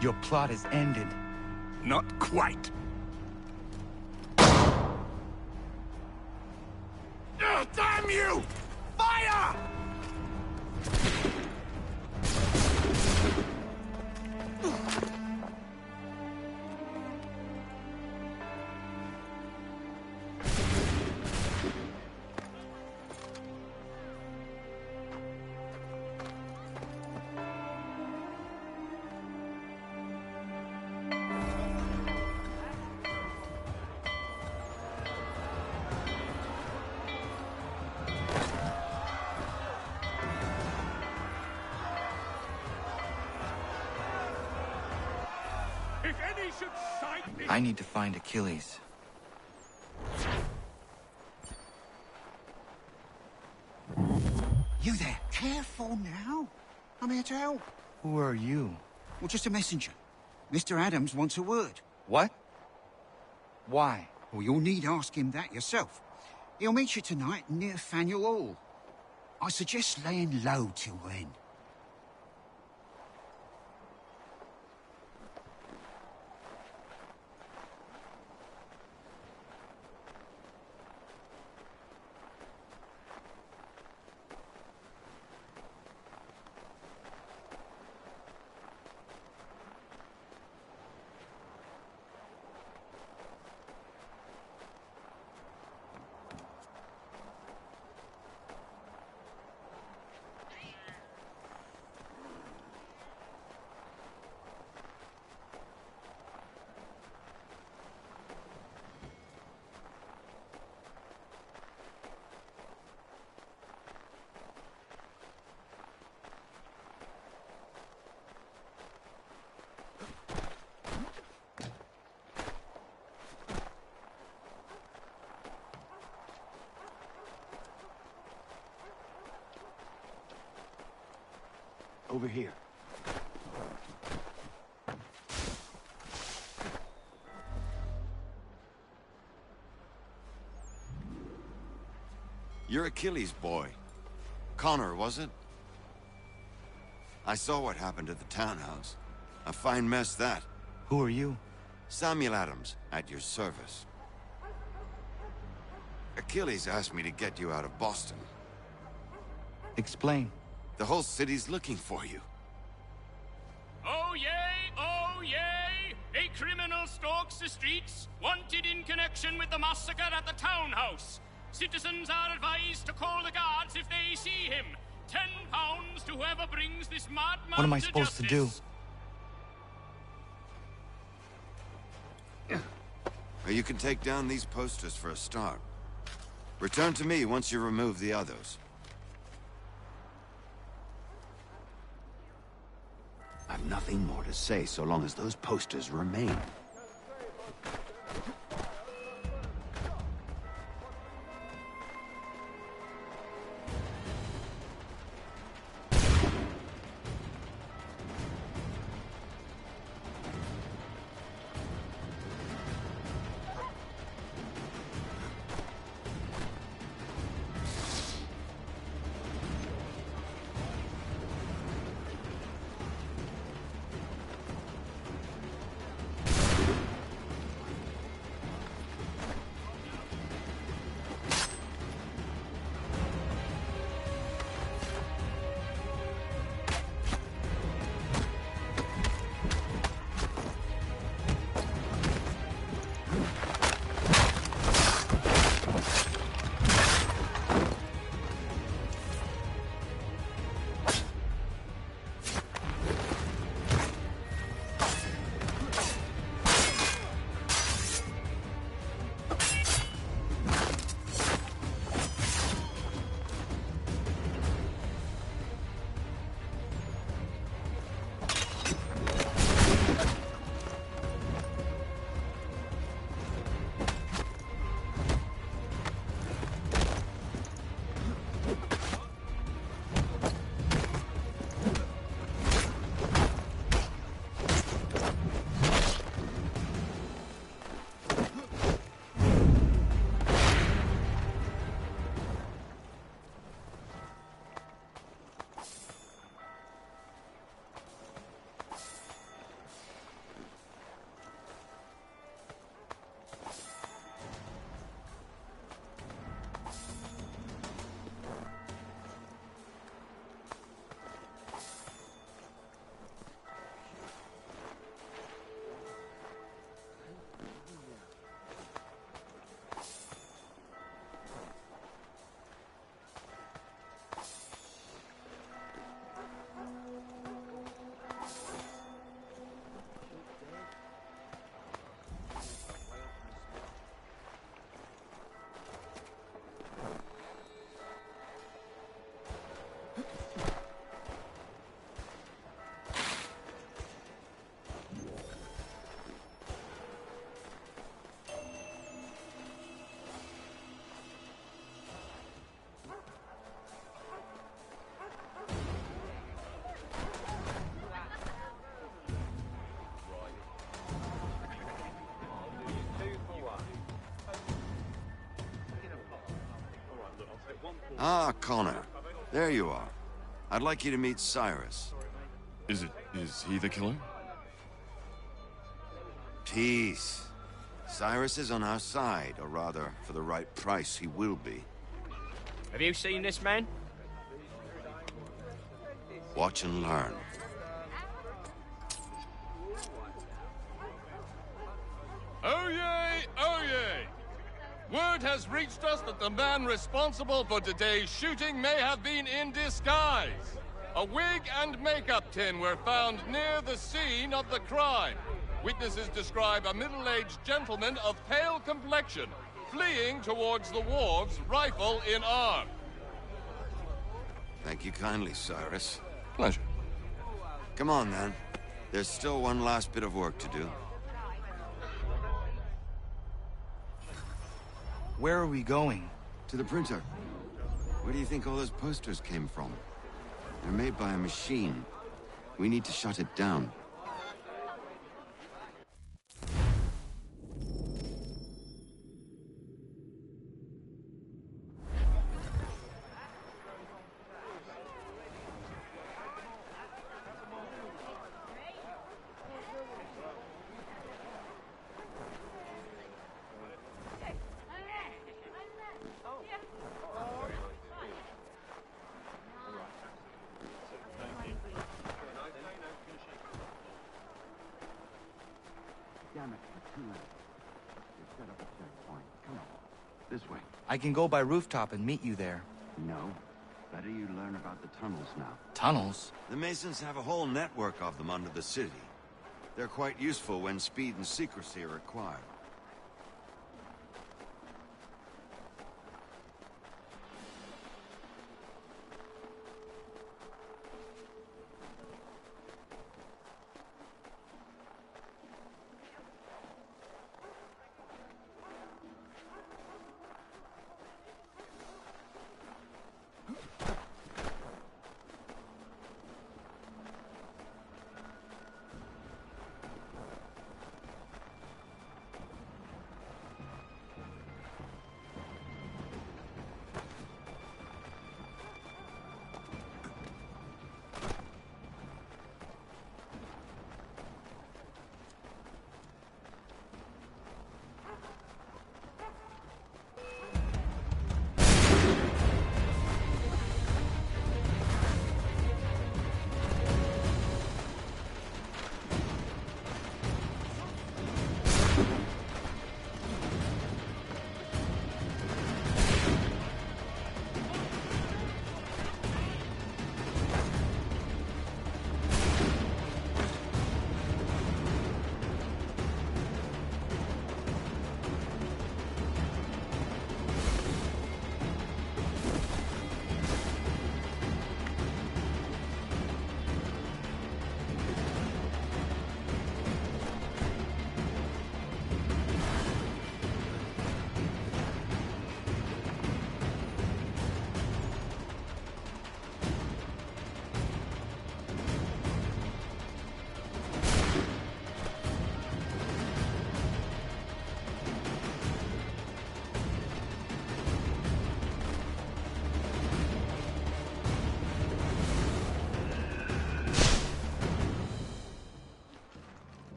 Your plot is ended. Not quite. Damn you! Fire! I need to find Achilles. You there? Careful now. I'm here to help. Who are you? Well, just a messenger. Mr. Adams wants a word. What? Why? Well, you'll need ask him that yourself. He'll meet you tonight near Faneuil Hall. I suggest laying low till then. Over here. You're Achilles' boy. Connor, was it? I saw what happened at the townhouse. A fine mess, that. Who are you? Samuel Adams, at your service. Achilles asked me to get you out of Boston. Explain. The whole city's looking for you. Oh yay, oh yay! A criminal stalks the streets, wanted in connection with the massacre at the townhouse. Citizens are advised to call the guards if they see him. £10 to whoever brings this madman What am I supposed to do? Well, you can take down these posters for a start. Return to me once you remove the others. I've nothing more to say so long as those posters remain. Ah, Connor. There you are. I'd like you to meet Cyrus. Is he the killer? Peace. Cyrus is on our side, or rather, for the right price, he will be. Have you seen this man? Watch and learn. Oh yay! Oh yay! Word has reached us that the man responsible for today's shooting may have been in disguise. A wig and makeup tin were found near the scene of the crime. Witnesses describe a middle-aged gentleman of pale complexion fleeing towards the wharves, rifle in arm. Thank you kindly, Cyrus. Pleasure. Come on, then. There's still one last bit of work to do. Where are we going? To the printer. Where do you think all those posters came from? They're made by a machine. We need to shut it down. Damn it, we're too late. You set up a checkpoint. Come on. This way. I can go by rooftop and meet you there. No. Better you learn about the tunnels now. Tunnels? The Masons have a whole network of them under the city. They're quite useful when speed and secrecy are required.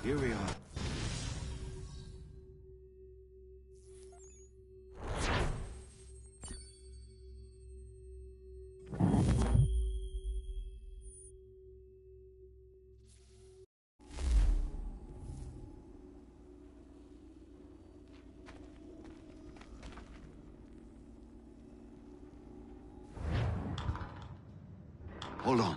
Here we are. Hold on.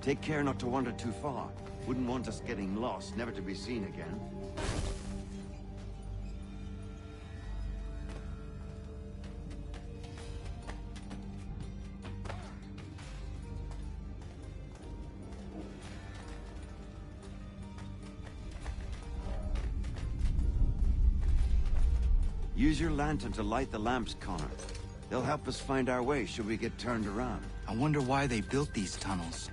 Take care not to wander too far. Wouldn't want us getting lost, never to be seen again. Use your lantern to light the lamps, Connor. They'll help us find our way should we get turned around. I wonder why they built these tunnels.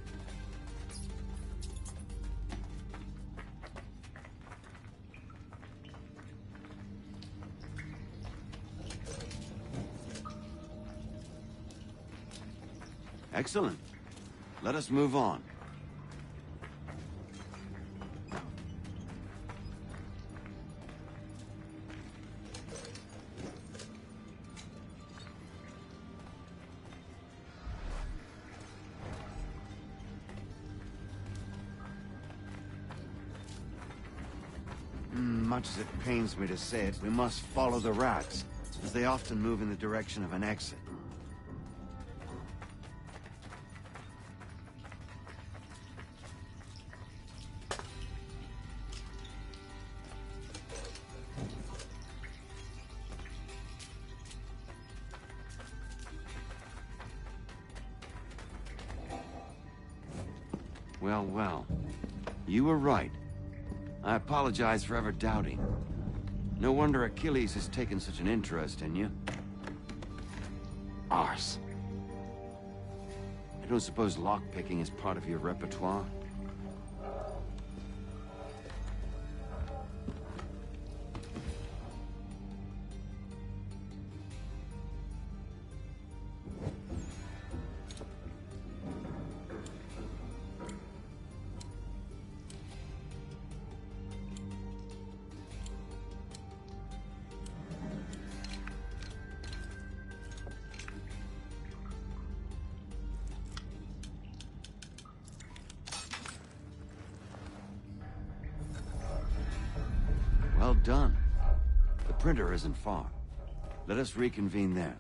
Excellent. Let us move on. Much as it pains me to say it, we must follow the rats, as they often move in the direction of an exit. Well, well. You were right. I apologize for ever doubting. No wonder Achilles has taken such an interest in you. Arse. I don't suppose lockpicking is part of your repertoire? Well done. The printer isn't far. Let us reconvene there.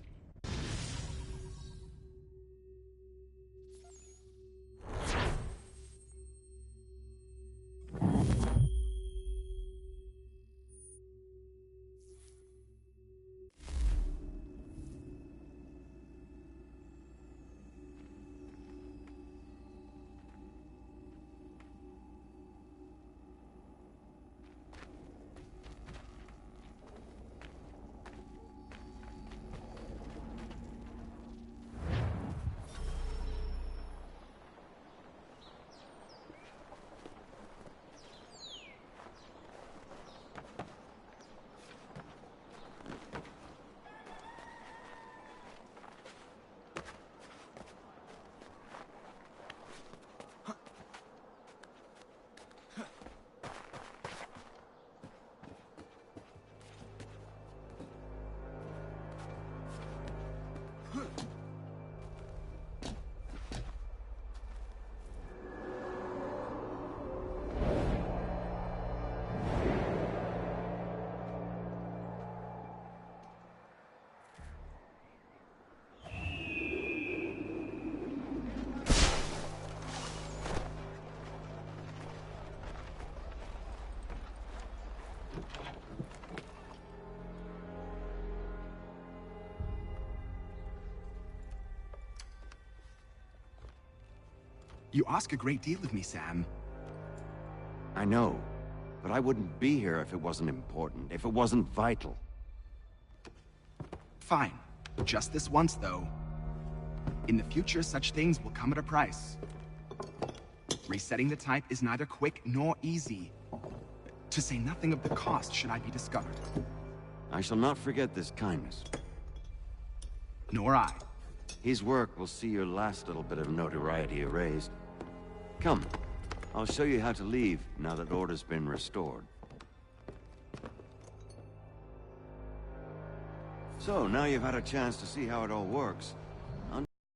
You ask a great deal of me, Sam. I know, but I wouldn't be here if it wasn't important, if it wasn't vital. Fine. Just this once, though. In the future, such things will come at a price. Resetting the type is neither quick nor easy. To say nothing of the cost should I be discovered. I shall not forget this kindness. Nor I. His work will see your last little bit of notoriety erased. Come, I'll show you how to leave now that order's been restored. So, now you've had a chance to see how it all works.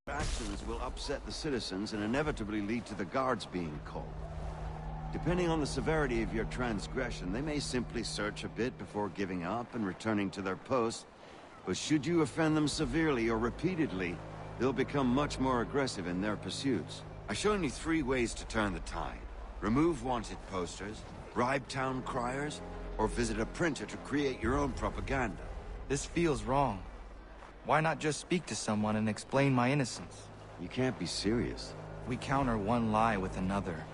Actions will upset the citizens and inevitably lead to the guards being called. Depending on the severity of your transgression, they may simply search a bit before giving up and returning to their posts. But should you offend them severely or repeatedly, they'll become much more aggressive in their pursuits. I've shown you 3 ways to turn the tide. Remove wanted posters, bribe town criers, or visit a printer to create your own propaganda. This feels wrong. Why not just speak to someone and explain my innocence? You can't be serious. We counter one lie with another.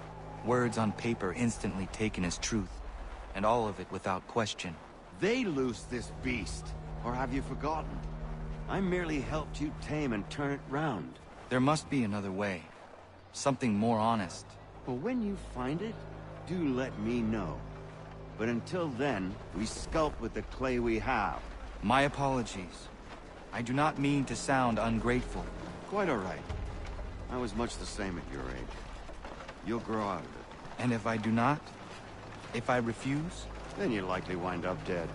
Words on paper instantly taken as truth. And all of it without question. They loose this beast. Or have you forgotten? I merely helped you tame and turn it round. There must be another way. Something more honest. But when you find it, do let me know. But until then, we sculpt with the clay we have. My apologies. I do not mean to sound ungrateful. Quite all right. I was much the same at your age. You'll grow out of it. And if I do not? If I refuse? Then you'll likely wind up dead.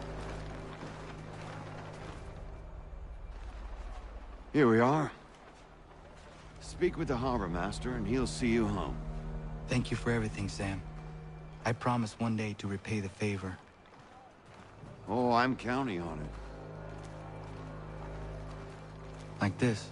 Here we are. Speak with the harbor master and he'll see you home. Thank you for everything, Sam. I promise one day to repay the favor. Oh, I'm counting on it. Like this.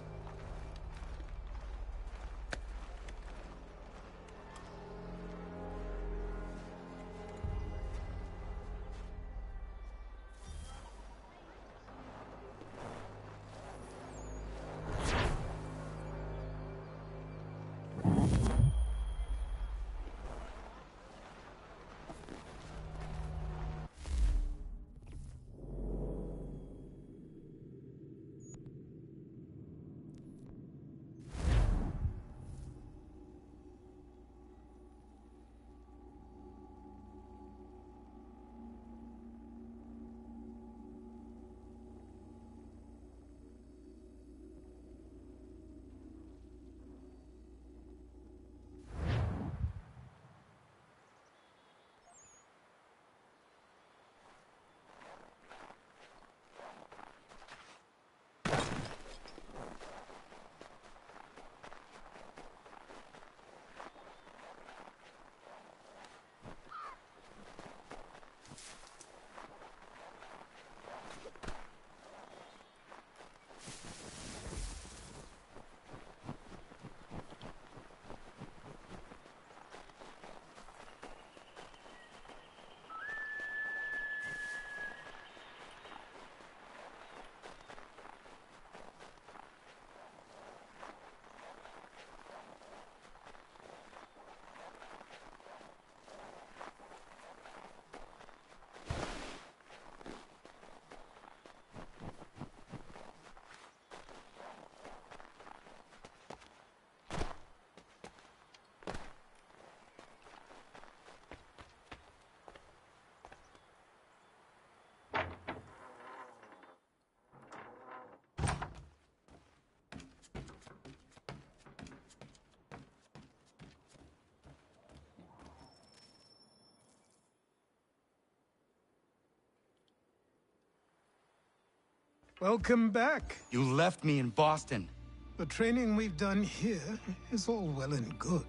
Welcome back. You left me in Boston. The training we've done here is all well and good,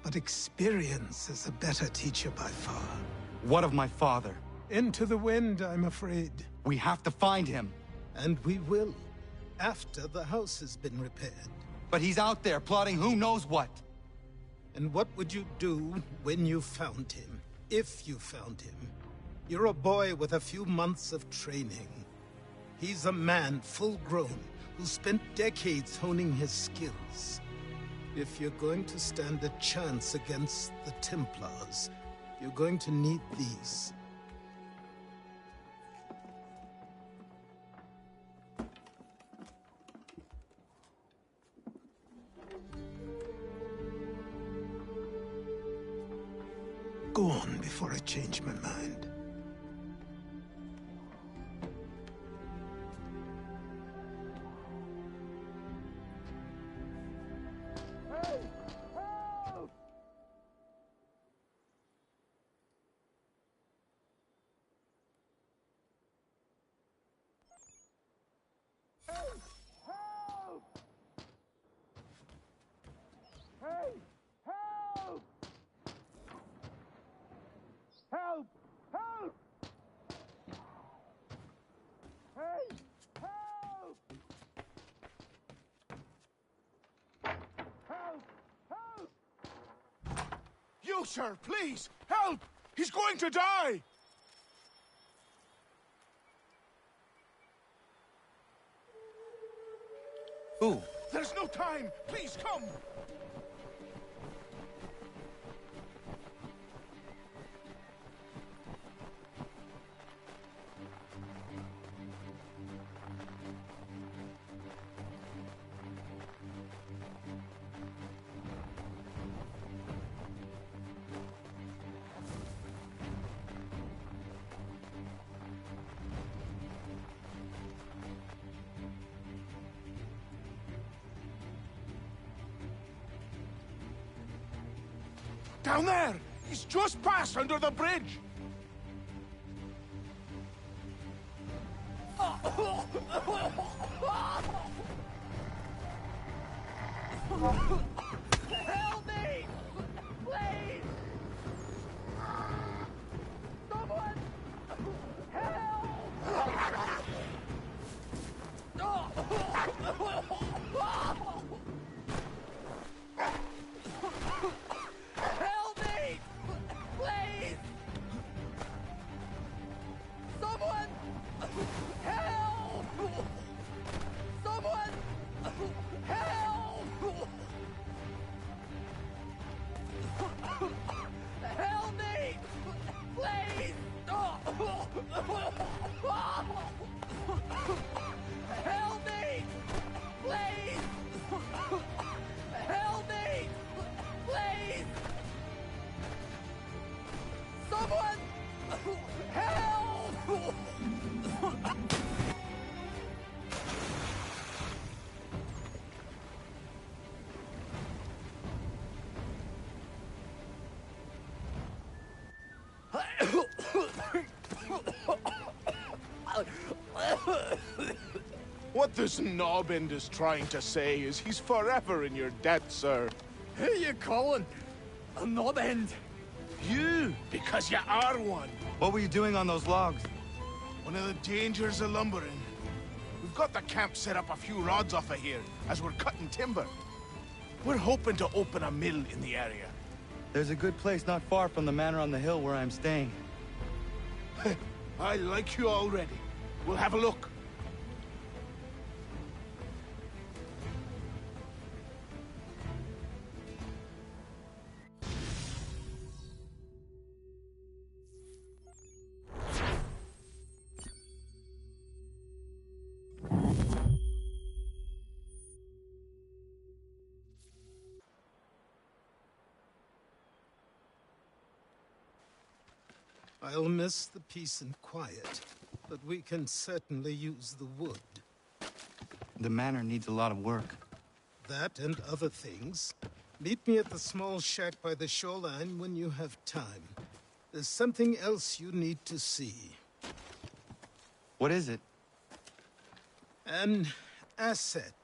but experience is a better teacher by far. What of my father? Into the wind, I'm afraid. We have to find him. And we will, after the house has been repaired. But he's out there plotting who knows what. And what would you do when you found him? If you found him? You're a boy with a few months of training. He's a man, full-grown, who spent decades honing his skills. If you're going to stand a chance against the Templars, you're going to need these. Go on before I change my mind. Help! No, sir, please! Help! He's going to die! Who? There's no time! Please, come! Down there! He's just passed under the bridge! Help me! Please! Someone! Help me! Please! Someone! Help! Someone! Help! Help me! Please! Help me! Please! Help me! Please! Someone! Help! What this knobbend is trying to say is he's forever in your debt, sir. Who you calling? A knob end? You, because you are one. What were you doing on those logs? One of the dangers of lumbering. We've got the camp set up a few rods off of here, as we're cutting timber. We're hoping to open a mill in the area. There's a good place not far from the manor on the hill where I'm staying. I like you already. We'll have a look. I'll miss the peace and quiet, but we can certainly use the wood. The manor needs a lot of work. That and other things. Meet me at the small shack by the shoreline when you have time. There's something else you need to see. What is it? An asset.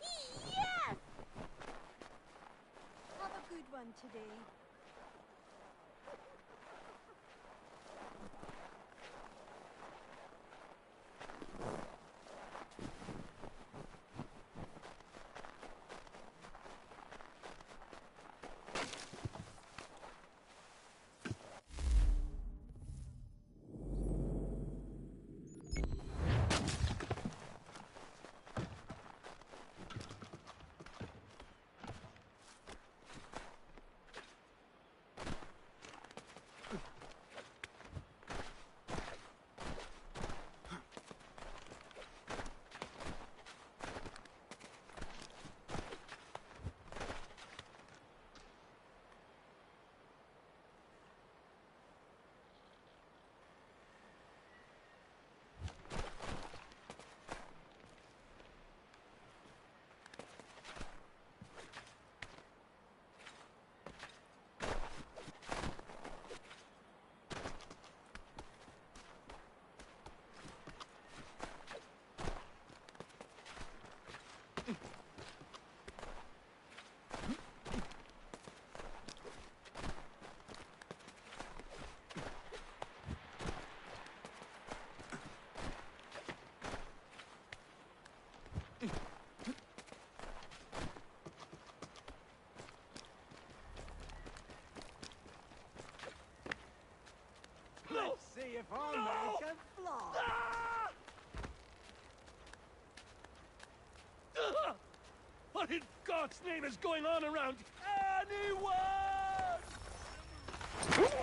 Yes! Have a good one today. if I make a fly. What in God's name is going on around anyone? Please!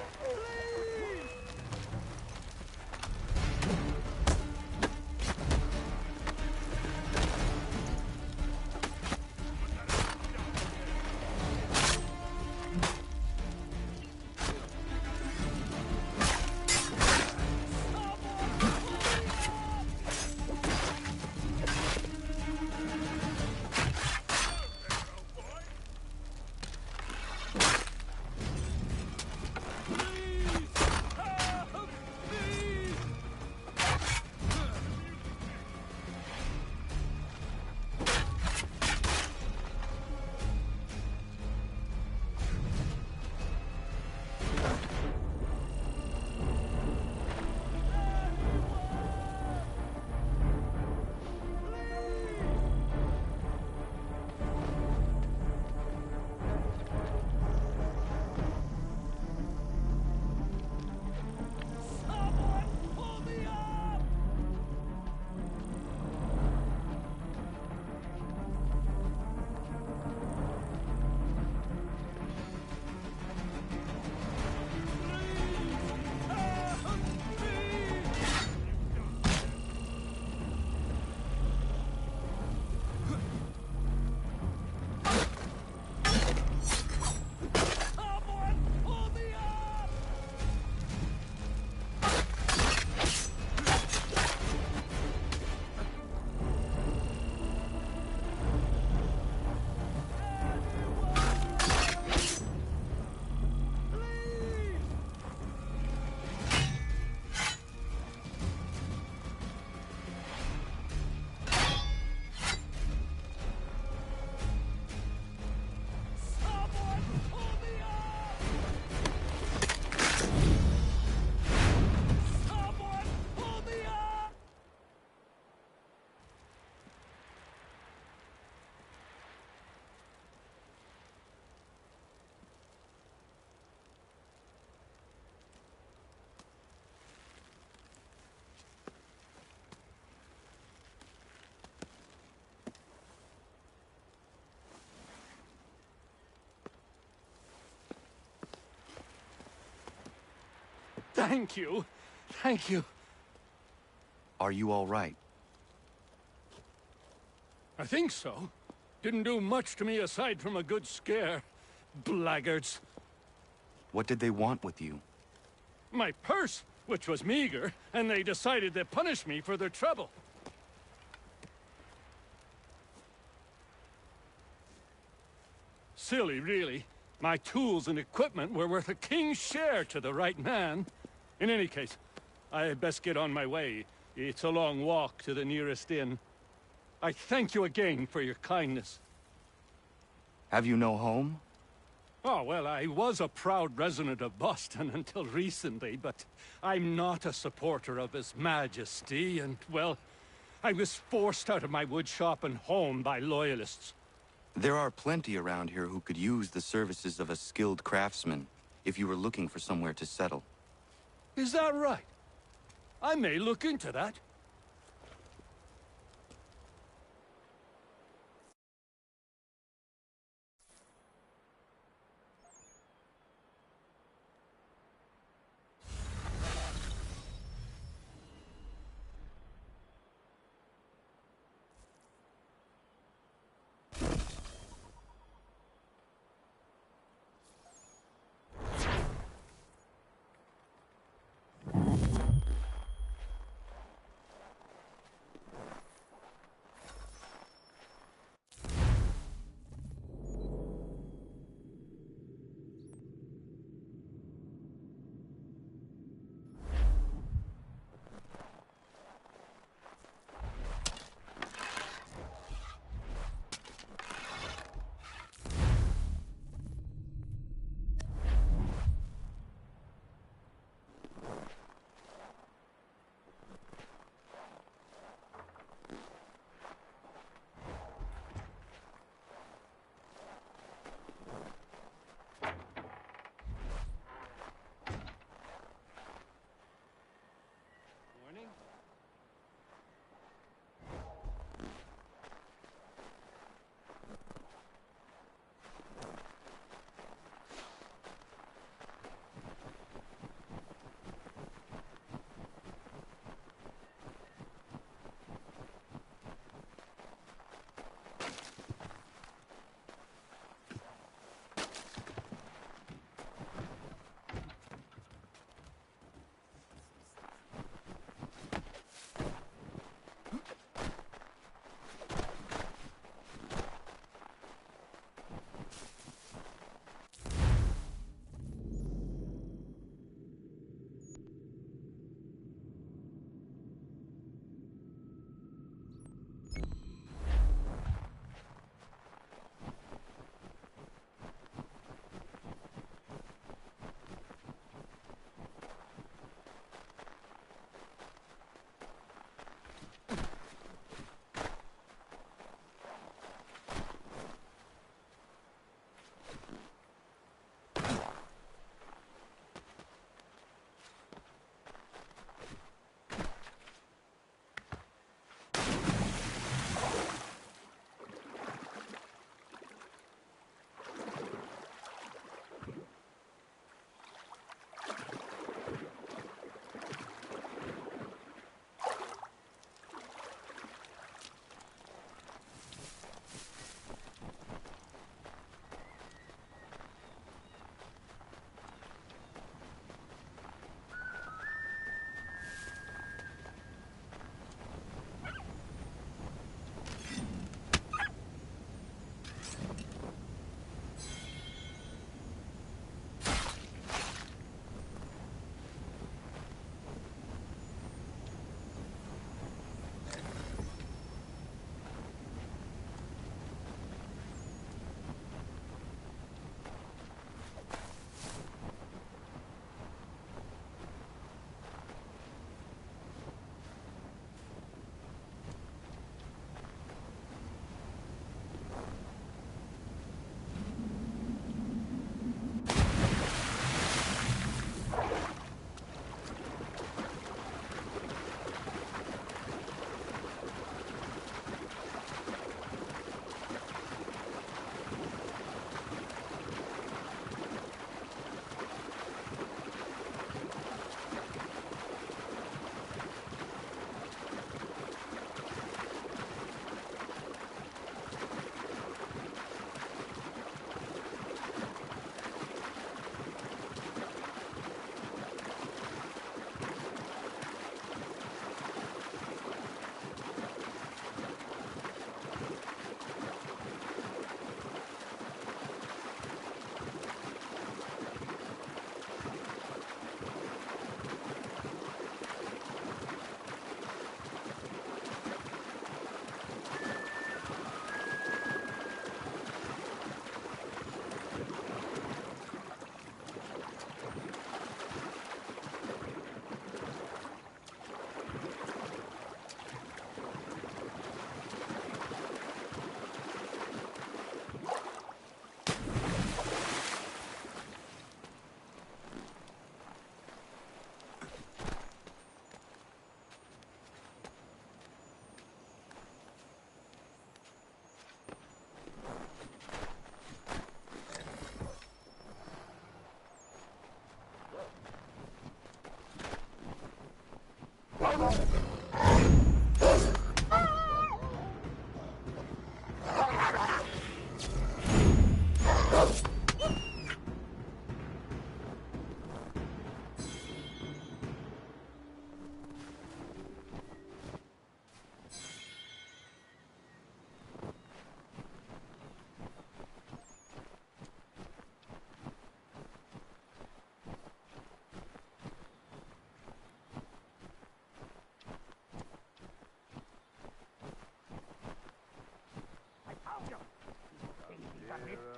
Thank you. Thank you. Are you all right? I think so. Didn't do much to me aside from a good scare. Blackguards. What did they want with you? My purse, which was meager, and they decided to punish me for their trouble. Silly, really. My tools and equipment were worth a king's share to the right man. In any case, I best get on my way. It's a long walk to the nearest inn. I thank you again for your kindness. Have you no home? Oh, well, I was a proud resident of Boston until recently, but I'm not a supporter of His Majesty, and, well, I was forced out of my woodshop and home by loyalists. There are plenty around here who could use the services of a skilled craftsman if you were looking for somewhere to settle. Is that right? I may look into that.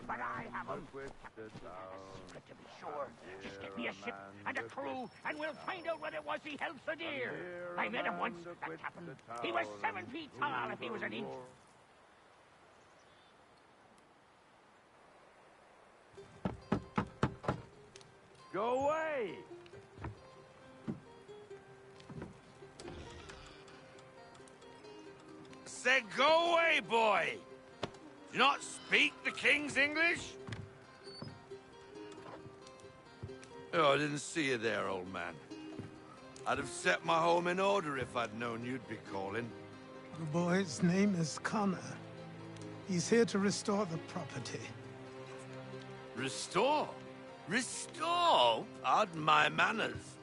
But I have them. Secret to be sure. Just get me a ship and a crew, and we'll find out whether it was he helps the deer. I met him once, that happened. He was 7 feet tall if he was an inch. Go away! Said go away, boy! Do you not speak the King's English? Oh, I didn't see you there, old man. I'd have set my home in order if I'd known you'd be calling. The boy's name is Connor. He's here to restore the property. Restore? Restore? Pardon my manners.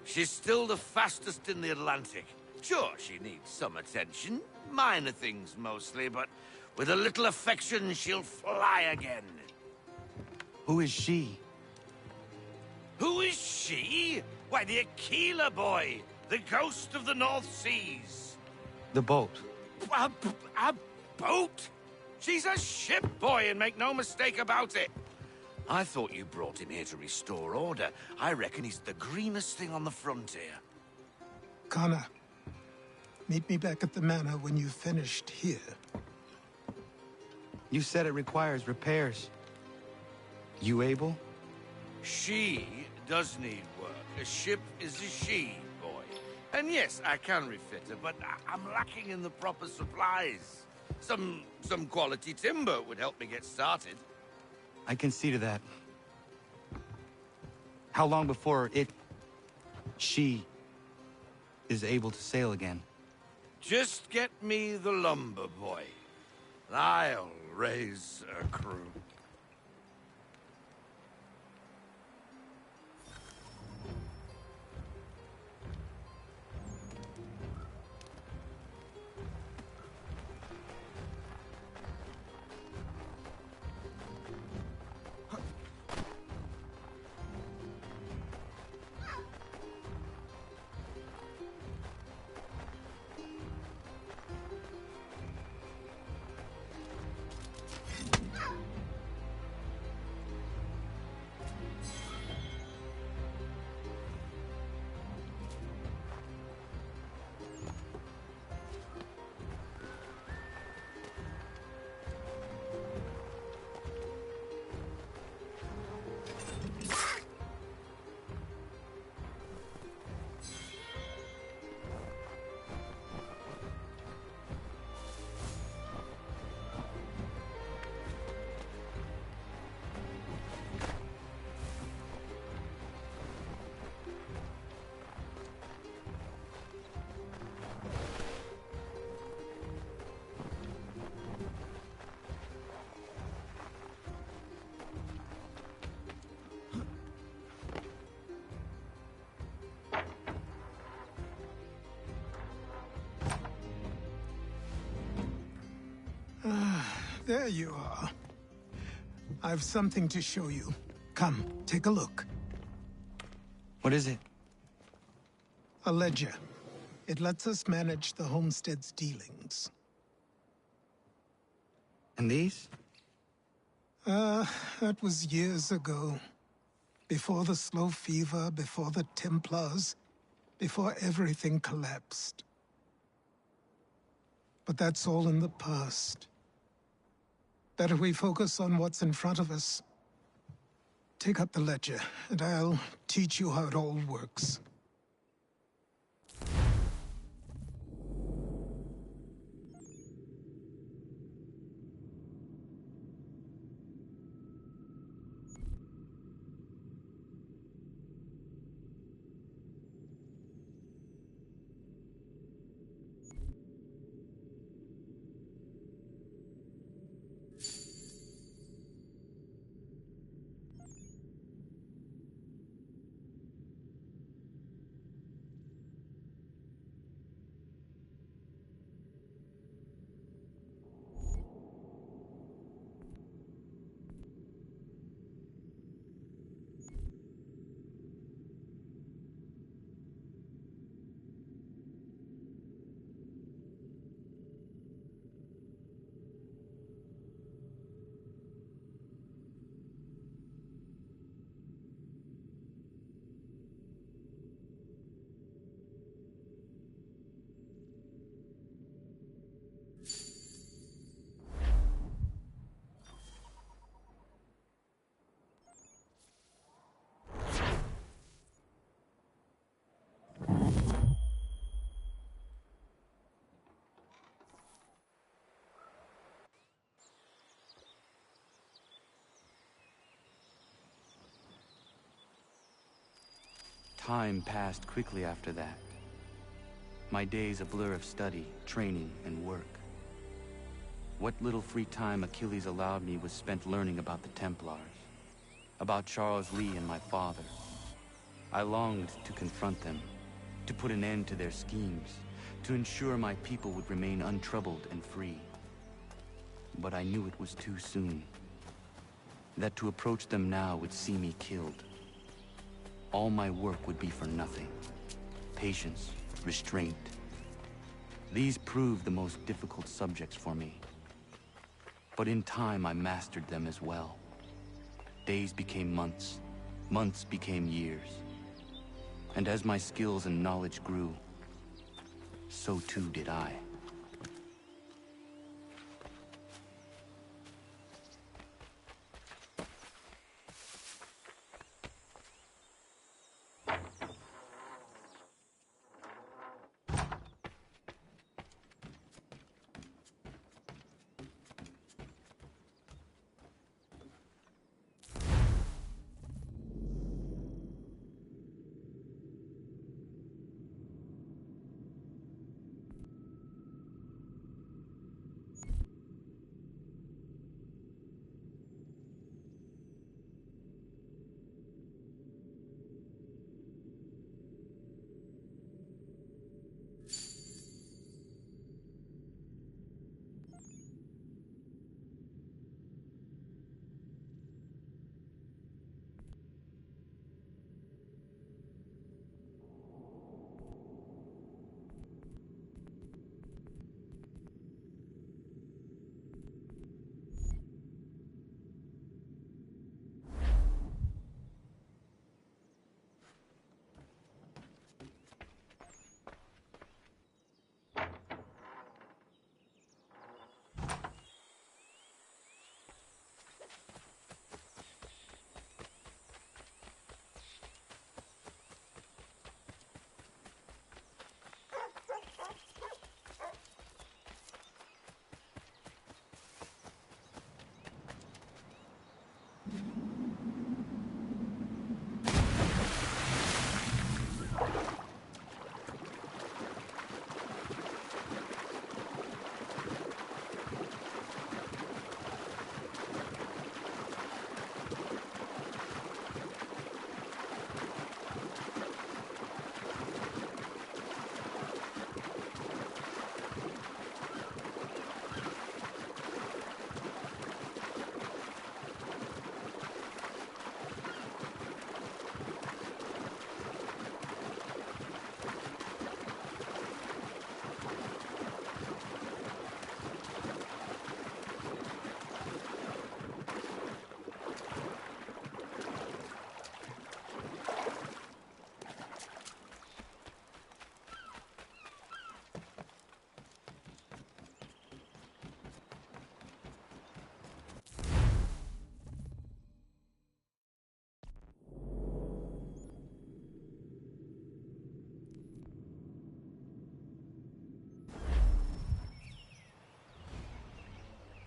She's still the fastest in the Atlantic. Sure, she needs some attention. Minor things mostly, but with a little affection, she'll fly again. Who is she? Who is she? Why, the Aquila boy, the ghost of the North Seas. The boat. A boat? She's a ship, boy, and make no mistake about it. I thought you brought him here to restore order. I reckon he's the greenest thing on the frontier. Connor, meet me back at the manor when you've finished here. You said it requires repairs. You able? She does need work. A ship is a she, boy. And yes, I can refit her, but I'm lacking in the proper supplies. Some quality timber would help me get started. I can see to that. How long before she is able to sail again? Just get me the lumber, boy. I'll raise a crew. There you are. I've something to show you. Come, take a look. What is it? A ledger. It lets us manage the homestead's dealings. And these? That was years ago. Before the slow fever, before the Templars, before everything collapsed. But that's all in the past. Better we focus on what's in front of us. Take up the ledger, and I'll teach you how it all works. Time passed quickly after that. My days a blur of study, training, and work. What little free time Achilles allowed me was spent learning about the Templars, about Charles Lee and my father. I longed to confront them, to put an end to their schemes, to ensure my people would remain untroubled and free. But I knew it was too soon, that to approach them now would see me killed. All my work would be for nothing. Patience, restraint. These proved the most difficult subjects for me. But in time, I mastered them as well. Days became months, months became years. And as my skills and knowledge grew, so too did I.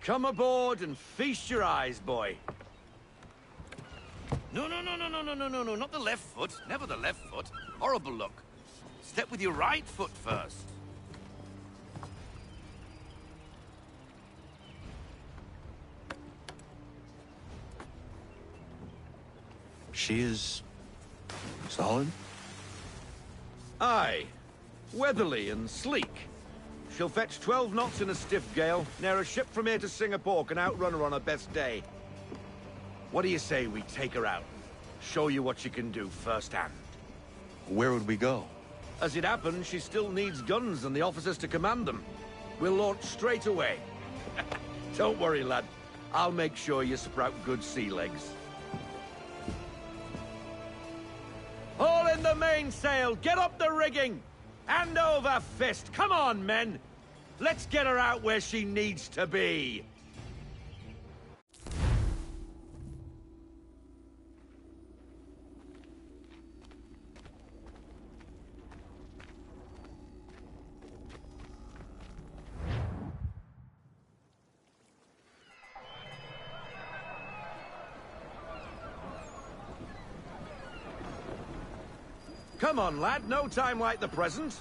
Come aboard and feast your eyes, boy. No, not the left foot. Never the left foot. Horrible look. Step with your right foot first. She is... solid? Aye. Weatherly and sleek. She'll fetch 12 knots in a stiff gale, near a ship from here to Singapore can outrun her on her best day. What do you say we take her out? Show you what she can do firsthand. Where would we go? As it happens, she still needs guns and the officers to command them. We'll launch straight away. Don't worry, lad. I'll make sure you sprout good sea legs. Haul in the mainsail! Get up the rigging! Hand over fist! Come on, men! Let's get her out where she needs to be! Come on, lad. No time like the present.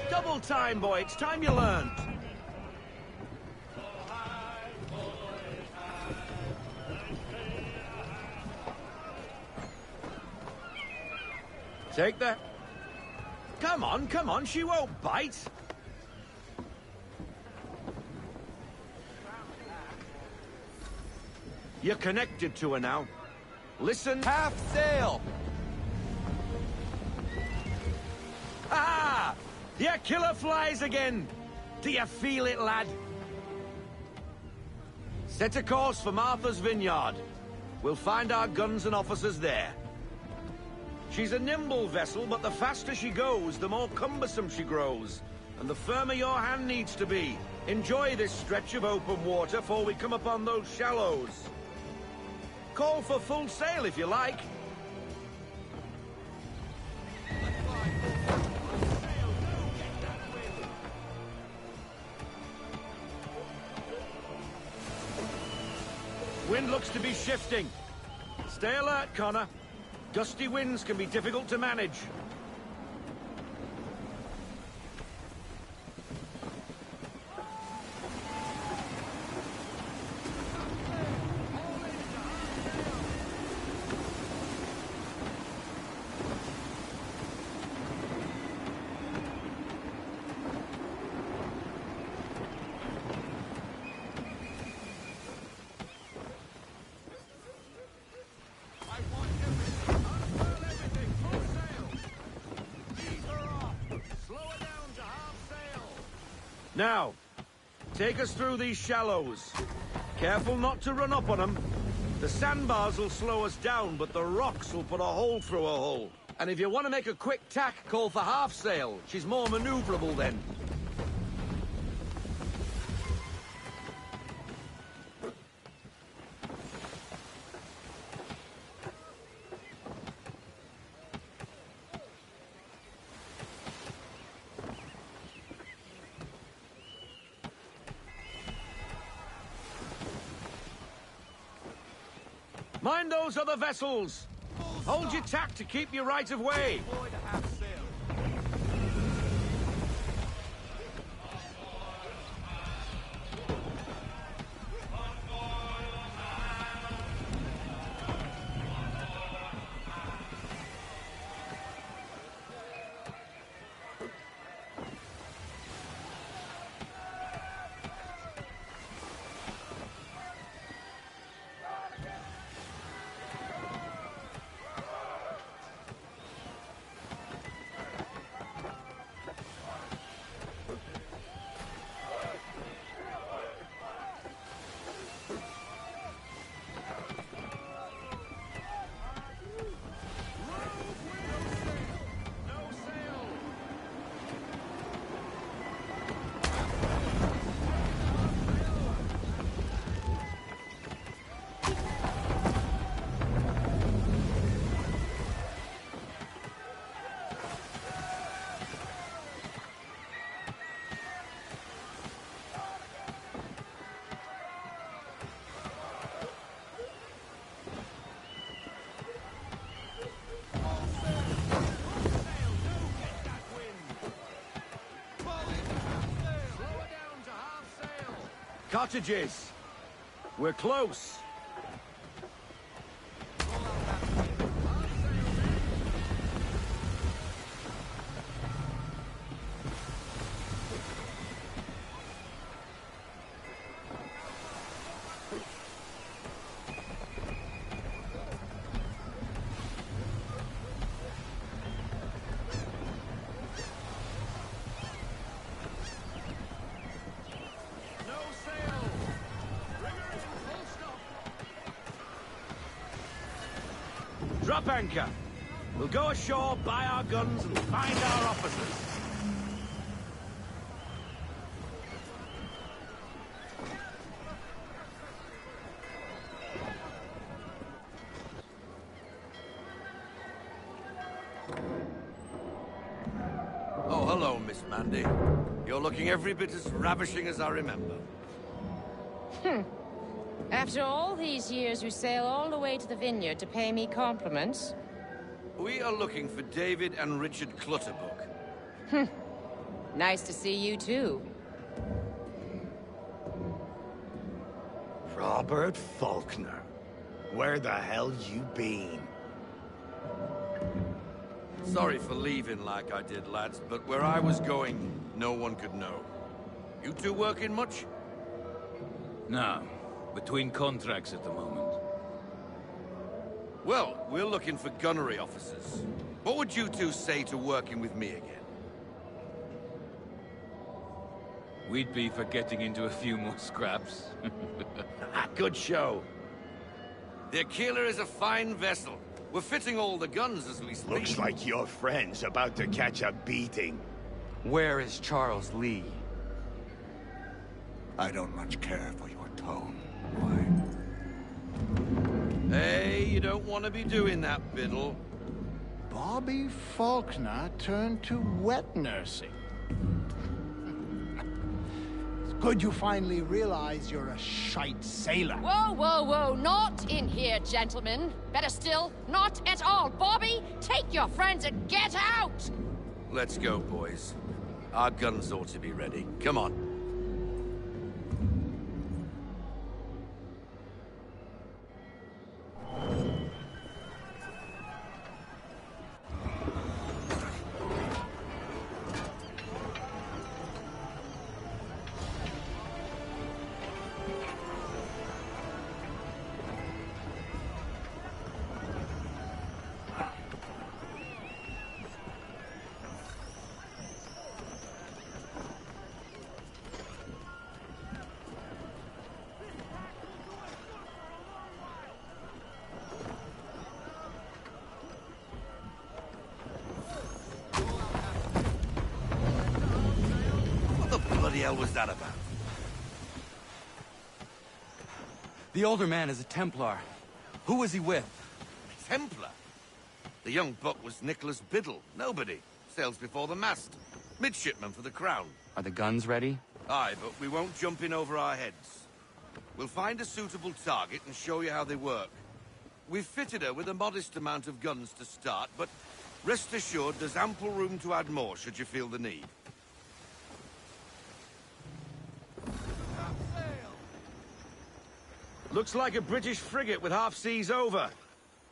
Double time, boy. It's time you learned. Take that. Come on, she won't bite. You're connected to her now. Listen. Half sail! Ah! Your killer flies again! Do you feel it, lad? Set a course for Martha's Vineyard. We'll find our guns and officers there. She's a nimble vessel, but the faster she goes, the more cumbersome she grows. And the firmer your hand needs to be. Enjoy this stretch of open water before we come upon those shallows. Call for full sail if you like. Wind looks to be shifting. Stay alert, Connor. Gusty winds can be difficult to manage. Now, take us through these shallows. Careful not to run up on them. The sandbars will slow us down, but the rocks will put a hole through a hull. And if you want to make a quick tack, call for half sail. She's more maneuverable then. Mind those other vessels! Hold your tack to keep your right of way! Cottages! We're close! Drop anchor. We'll go ashore, buy our guns, and find our officers. Oh, hello. Hello, Miss Mandy. You're looking every bit as ravishing as I remember. After all these years, you sail all the way to the vineyard to pay me compliments? We are looking for David and Richard Clutterbuck. Nice to see you, too. Robert Faulkner. Where the hell you been? Sorry for leaving like I did, lads, but where I was going, no one could know. You two working much? No. Between contracts at the moment. Well, we're looking for gunnery officers. What would you two say to working with me again? We'd be for getting into a few more scraps. Good show. The Aquila is a fine vessel. We're fitting all the guns as we speak. Looks like your friend's about to catch a beating. Where is Charles Lee? I don't much care for your tone. Hey, you don't want to be doing that, Biddle. Bobby Faulkner turned to wet nursing. It's good you finally realize you're a shite sailor. Whoa, whoa, whoa, not in here, gentlemen. Better still, not at all. Bobby, take your friends and get out! Let's go, boys. Our guns ought to be ready. Come on. What the hell was that about? The older man is a Templar. Who was he with? A Templar? The young buck was Nicholas Biddle. Nobody. Sails before the mast. Midshipman for the Crown. Are the guns ready? Aye, but we won't jump in over our heads. We'll find a suitable target and show you how they work. We've fitted her with a modest amount of guns to start, but rest assured there's ample room to add more should you feel the need. Looks like a British frigate with half seas over.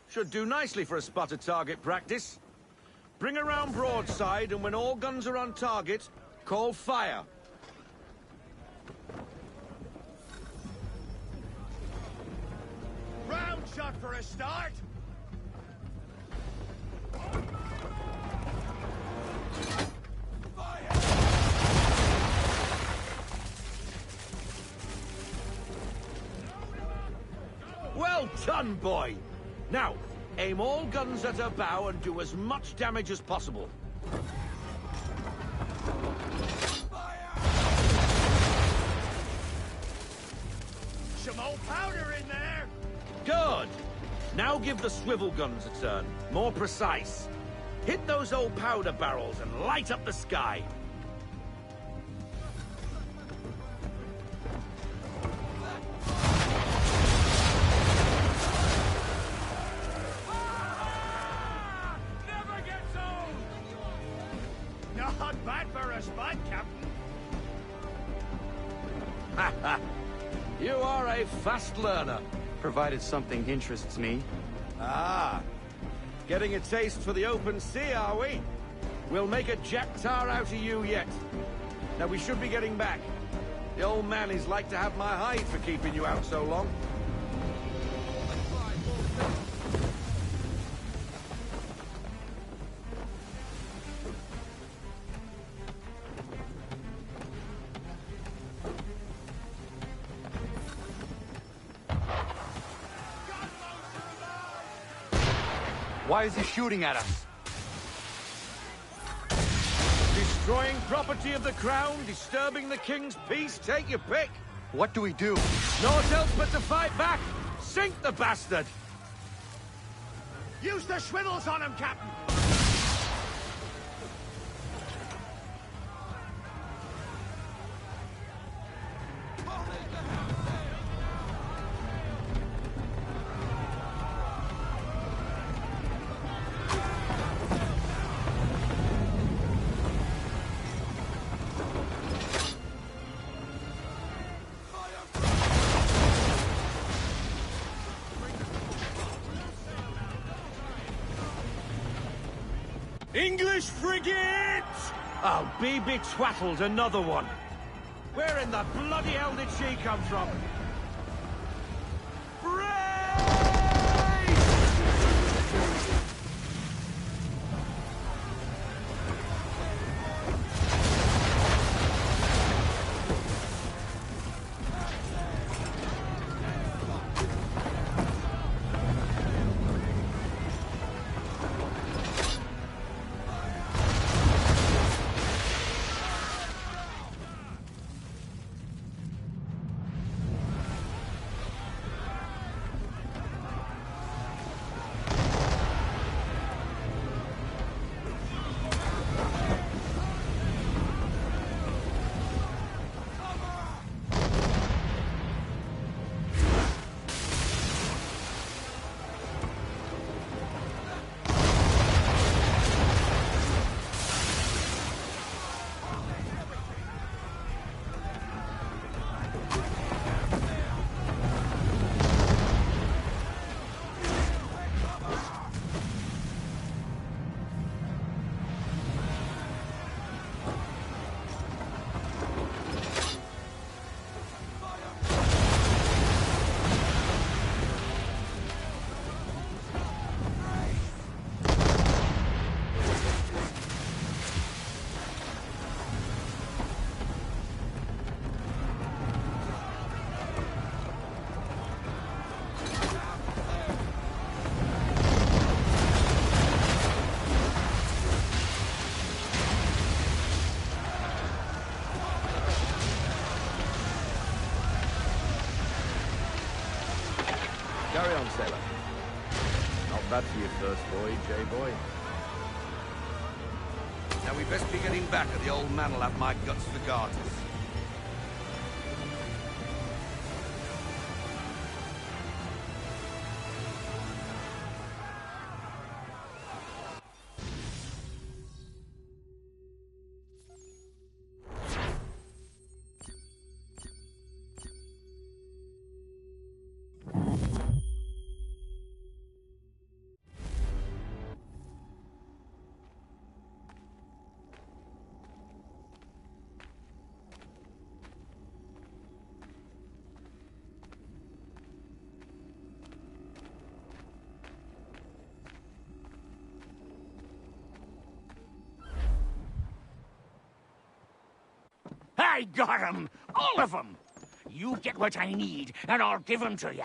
Should do nicely for a spotted target practice. Bring around broadside, and when all guns are on target, call fire. Round shot for a start. Well done, boy! Now, aim all guns at her bow and do as much damage as possible. Some old powder in there. Good! Now give the swivel guns a turn. More precise. Hit those old powder barrels and light up the sky. Not bad for a spot, Captain. You are a fast learner. Provided something interests me. Ah, getting a taste for the open sea, are we? We'll make a jack tar out of you yet. Now we should be getting back. The old man is like to have my hide for keeping you out so long. Why is he shooting at us? Destroying property of the crown, disturbing the king's peace, take your pick. What do we do? Naught else but to fight back. Sink the bastard. Use the swivels on him, Captain. English frigate! I'll be betwattled, another one. Where in the bloody hell did she come from? Carry on, sailor. Not bad for your first voyage, eh, boy? Now we best be getting back, or the old man will have my guts for garters. I got 'em! All of 'em! You get what I need, and I'll give 'em to you.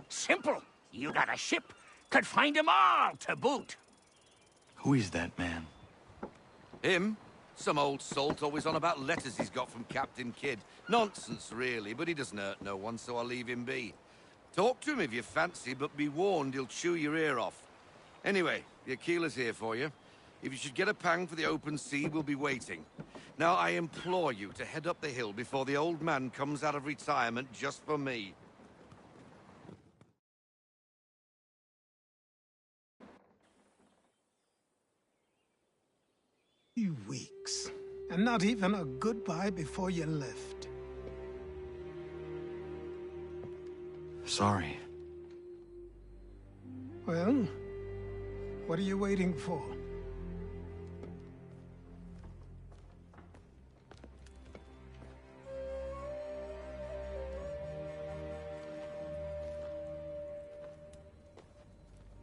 Simple. You got a ship, could find 'em all to boot. Who is that man? Him? Some old salt always on about letters he's got from Captain Kidd. Nonsense, really, but he doesn't hurt no one, so I'll leave him be. Talk to him if you fancy, but be warned he'll chew your ear off. Anyway, the Aquila's here for you. If you should get a pang for the open sea, we'll be waiting. Now, I implore you to head up the hill before the old man comes out of retirement just for me. You weeks. And not even a goodbye before you left. Sorry. Well, what are you waiting for?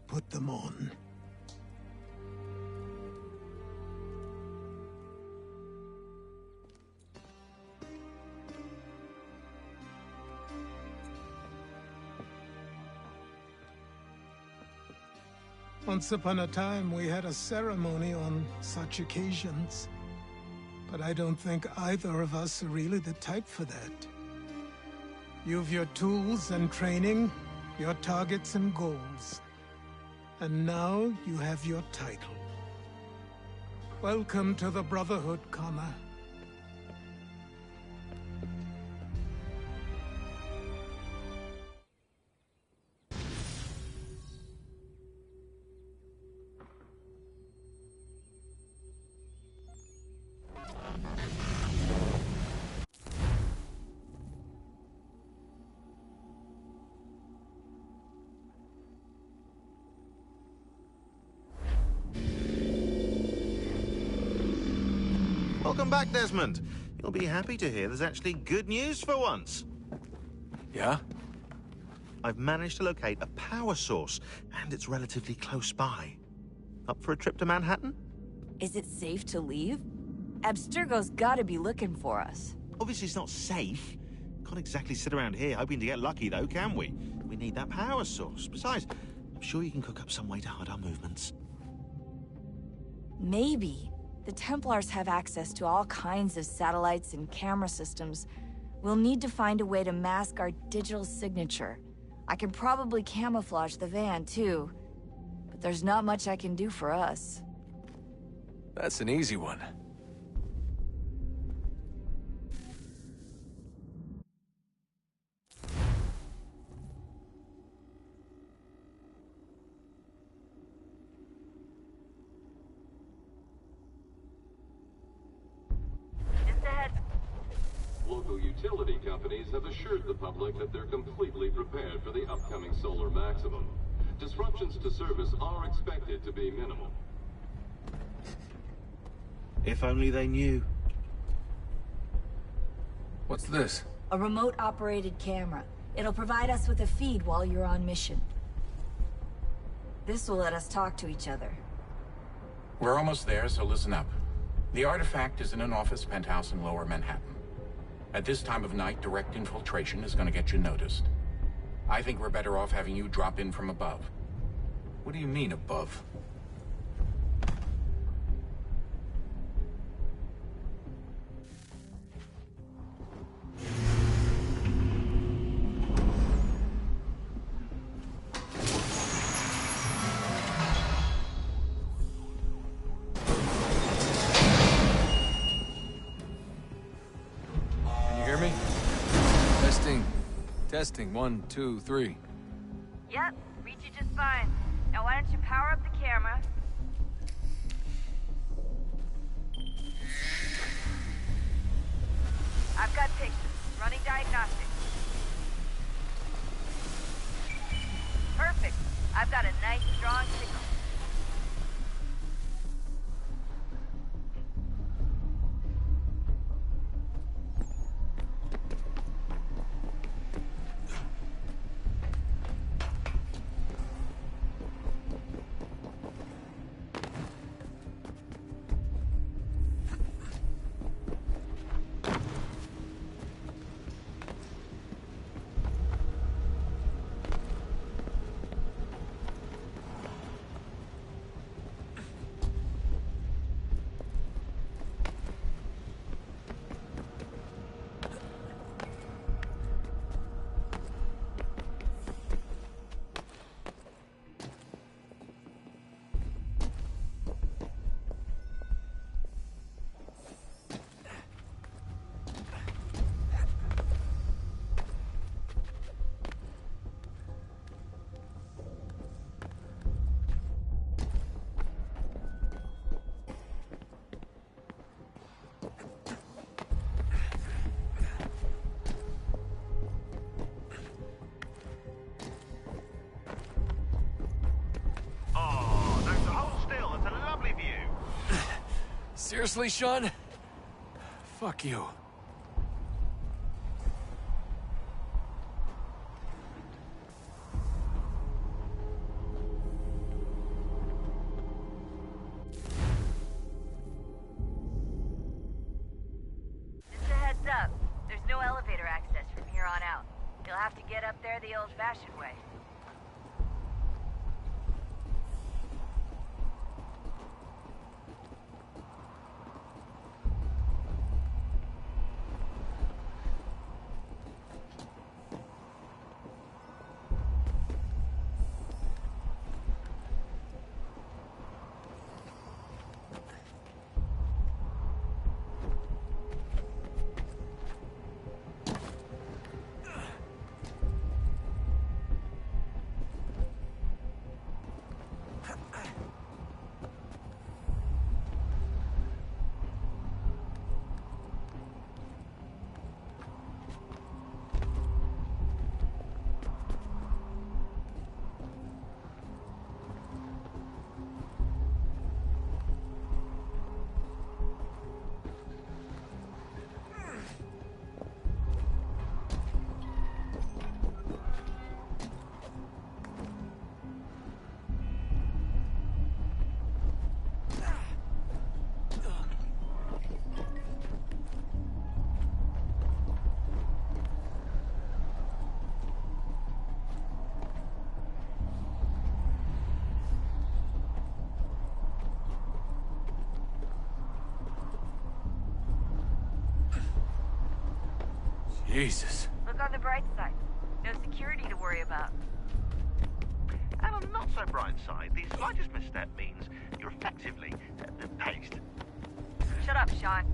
Put them on. Once upon a time, we had a ceremony on such occasions. But I don't think either of us are really the type for that. You've your tools and training, your targets and goals. And now you have your title. Welcome to the Brotherhood, Connor. Welcome back, Desmond. You'll be happy to hear there's actually good news for once. Yeah? I've managed to locate a power source, and it's relatively close by. Up for a trip to Manhattan? Is it safe to leave? Abstergo's gotta be looking for us. Obviously it's not safe. Can't exactly sit around here hoping to get lucky, though, can we? We need that power source. Besides, I'm sure you can cook up some way to hide our movements. Maybe. The Templars have access to all kinds of satellites and camera systems. We'll need to find a way to mask our digital signature. I can probably camouflage the van, too. But there's not much I can do for us. That's an easy one. Local utility companies have assured the public that they're completely prepared for the upcoming solar maximum. Disruptions to service are expected to be minimal. If only they knew. What's this? A remote-operated camera. It'll provide us with a feed while you're on mission. This will let us talk to each other. We're almost there, so listen up. The artifact is in an office penthouse in Lower Manhattan. At this time of night, direct infiltration is gonna get you noticed. I think we're better off having you drop in from above. What do you mean, above? Testing, 1, 2, 3. Yep, reach you just fine. Now why don't you power up the camera? I've got pictures. Running diagnostics. Perfect. I've got a nice, strong signal. Seriously, Sean? Fuck you. Just a heads up. There's no elevator access from here on out. You'll have to get up there the old-fashioned way. Jesus. Look on the bright side. No security to worry about. And on the not so bright side, the slightest misstep means you're effectively paced. Shut up, Sean.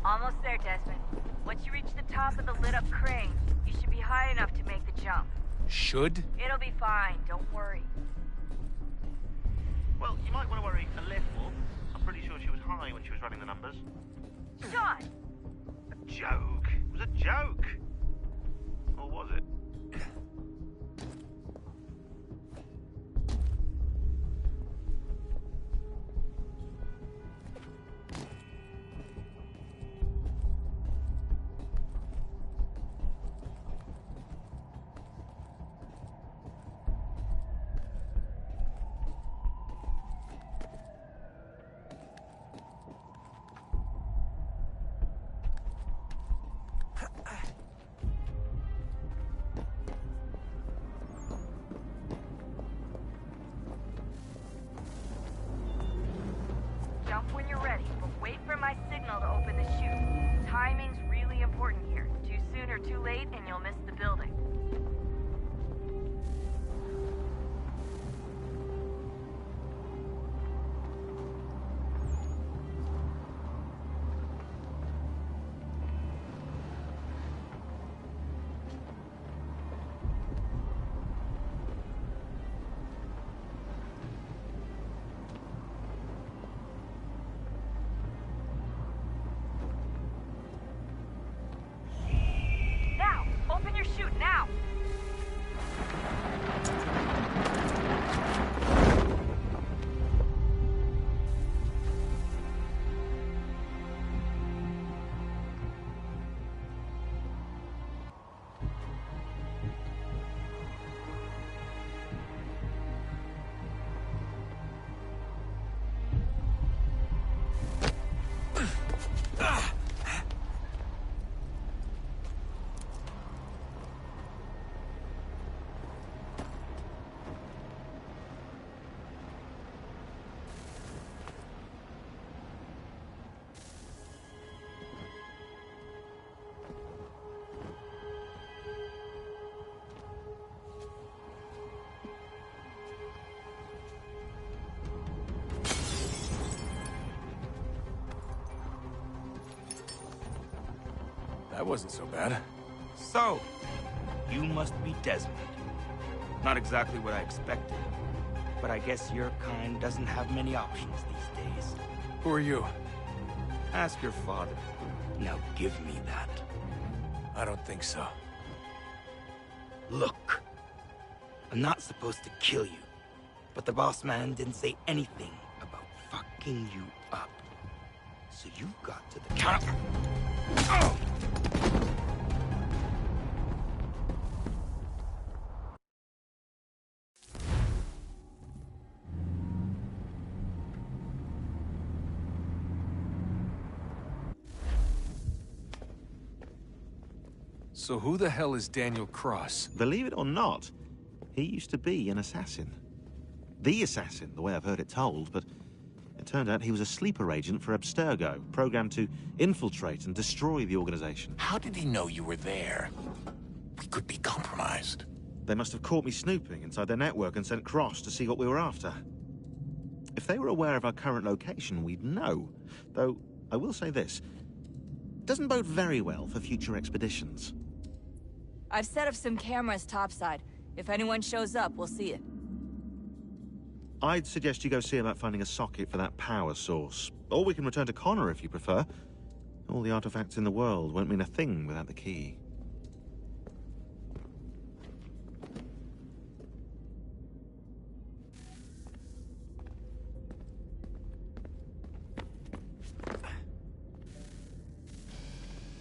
Almost there, Desmond. Once you reach the top of the lit-up crane, you should be high enough to make the jump. Should? It'll be fine, don't worry. Well, you might want to worry a little. I'm pretty sure she was high when she was running the numbers. Sean! A joke. It was a joke. Or was it? Jump when you're ready, but wait for my signal to open the chute. Timing's really important here. Too soon or too late, and you'll miss the building. Open your chute now! That wasn't so bad. So, you must be Desmond. Not exactly what I expected, but I guess your kind doesn't have many options these days. Who are you? Ask your father. Now give me that. I don't think so. Look, I'm not supposed to kill you, but the boss man didn't say anything about fucking you up. So you got to the counter. Oh! So who the hell is Daniel Cross? Believe it or not, he used to be an assassin. The assassin, the way I've heard it told, but it turned out he was a sleeper agent for Abstergo, programmed to infiltrate and destroy the organization. How did he know you were there? We could be compromised. They must have caught me snooping inside their network and sent Cross to see what we were after. If they were aware of our current location, we'd know. Though, I will say this. It doesn't bode very well for future expeditions. I've set up some cameras topside. If anyone shows up, we'll see it. I'd suggest you go see about finding a socket for that power source. Or we can return to Connor if you prefer. All the artifacts in the world won't mean a thing without the key.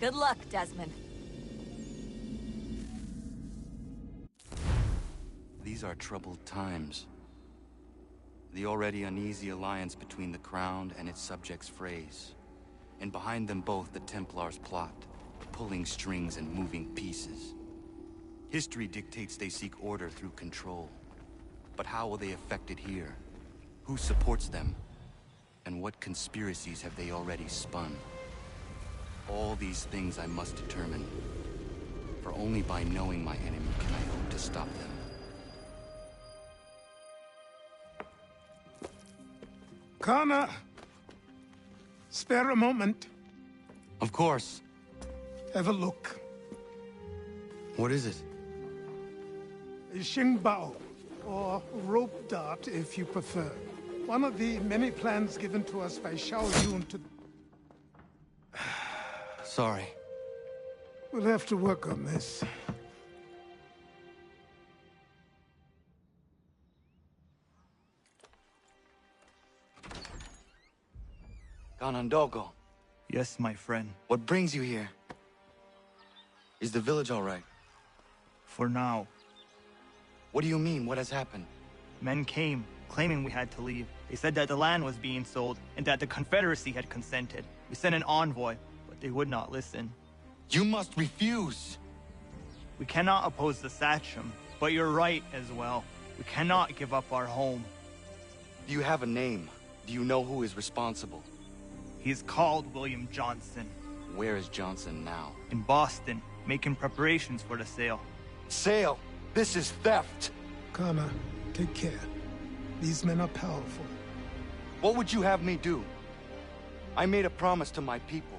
Good luck, Desmond. These are troubled times. The already uneasy alliance between the Crown and its subjects frays. And behind them both the Templars plot, pulling strings and moving pieces. History dictates they seek order through control. But how will they affect it here? Who supports them? And what conspiracies have they already spun? All these things I must determine. For only by knowing my enemy can I hope to stop them. Connor! Spare a moment. Of course. Have a look. What is it? A Xingbao, or rope dart if you prefer. One of the many plans given to us by Xiao Yun to... Sorry. We'll have to work on this. Ganondogo. Yes, my friend. What brings you here? Is the village all right? For now. What do you mean? What has happened? Men came, claiming we had to leave. They said that the land was being sold, and that the Confederacy had consented. We sent an envoy, but they would not listen. You must refuse! We cannot oppose the Sachem, but you're right as well. We cannot give up our home. Do you have a name? Do you know who is responsible? He's called William Johnson. Where is Johnson now? In Boston, making preparations for the sale. Sale? This is theft! Connor, take care. These men are powerful. What would you have me do? I made a promise to my people.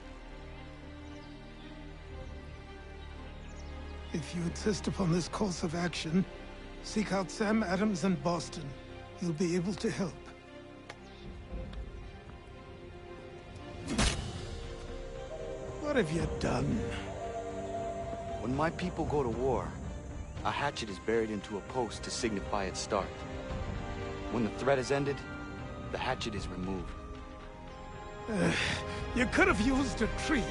If you insist upon this course of action, seek out Sam Adams in Boston. He'll be able to help. What have you done? When my people go to war, a hatchet is buried into a post to signify its start. When the threat is ended, the hatchet is removed. You could have used a tree.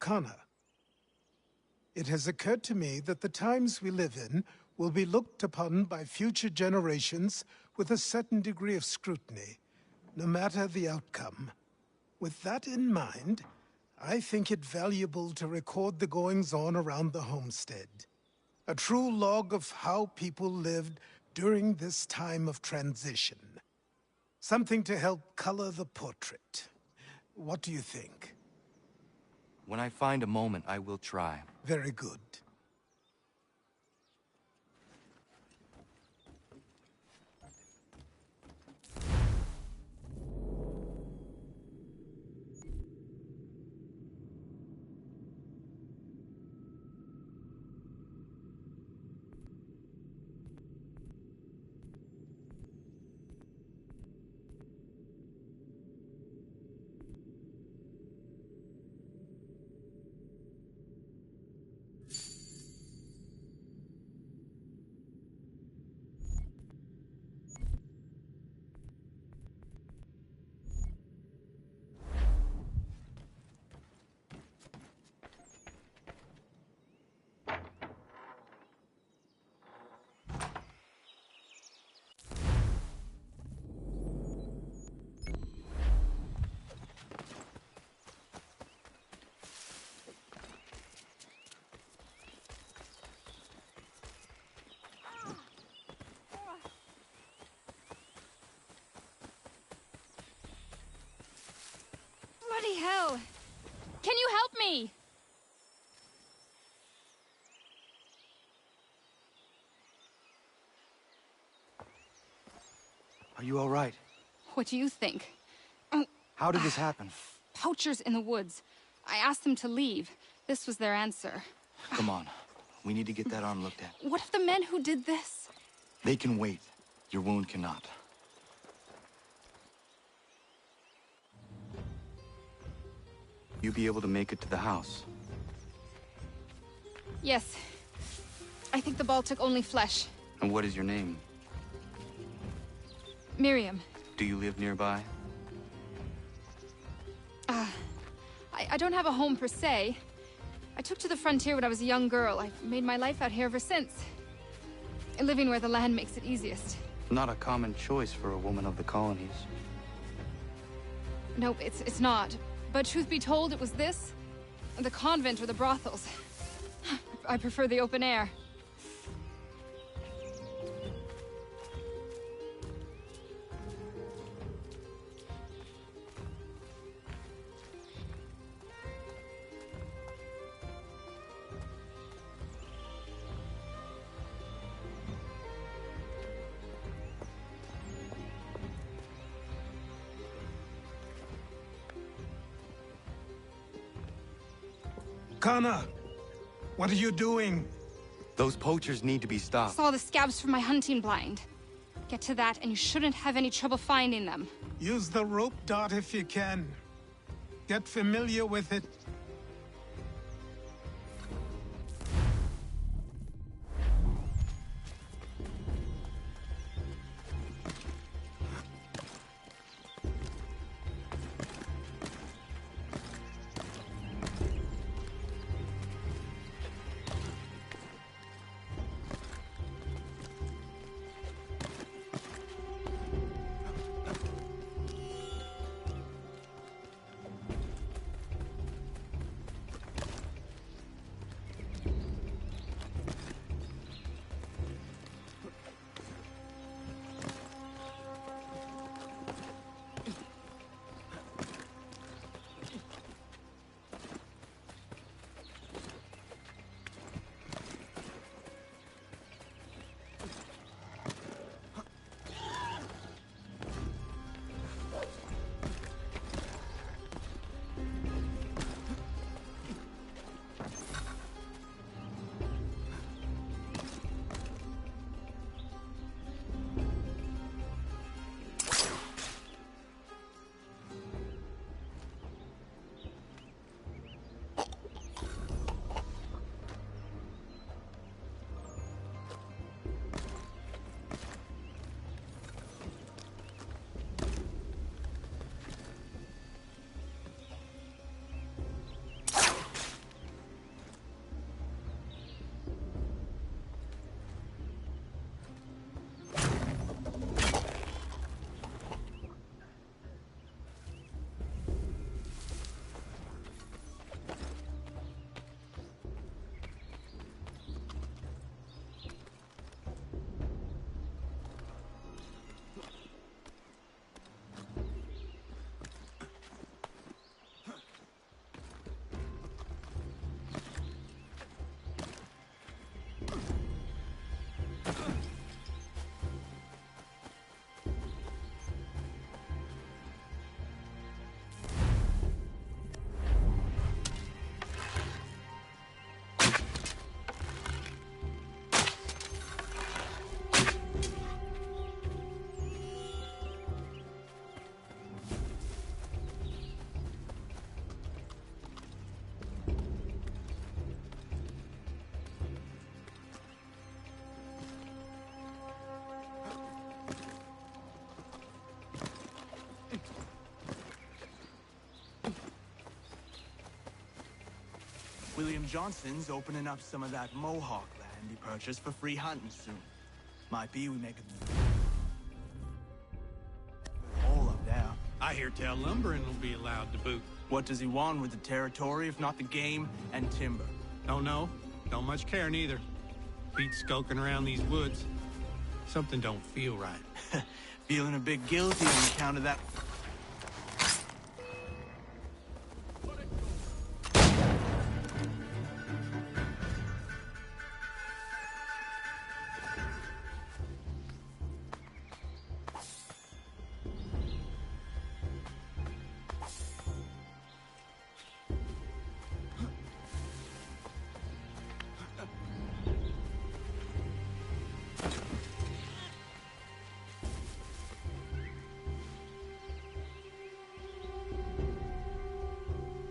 Connor, it has occurred to me that the times we live in will be looked upon by future generations with a certain degree of scrutiny, no matter the outcome. With that in mind, I think it valuable to record the goings-on around the homestead. A true log of how people lived during this time of transition. Something to help color the portrait. What do you think? When I find a moment, I will try. Very good. Bloody hell! Can you help me? Are you all right? What do you think? How did this happen? Poachers in the woods. I asked them to leave. This was their answer. Come on. We need to get that arm looked at. What if the men who did this? They can wait. Your wound cannot. You be able to make it to the house? Yes. I think the ball took only flesh. And what is your name? Miriam. Do you live nearby? I don't have a home per se. I took to the frontier when I was a young girl. I've made my life out here ever since. Living where the land makes it easiest. Not a common choice for a woman of the colonies. Nope, it's not. But truth be told, it was this, the convent or the brothels. I prefer the open air. Connor, what are you doing? Those poachers need to be stopped. Saw the scabs from my hunting blind. Get to that, and you shouldn't have any trouble finding them. Use the rope dart if you can. Get familiar with it. William Johnson's opening up some of that Mohawk land he purchased for free hunting soon. Might be we make a hole up there. I hear tell lumbering will be allowed to boot. What does he want with the territory if not the game and timber? Don't know. Don't much care neither. Pete skulking around these woods. Something don't feel right. Feeling a bit guilty on account of that.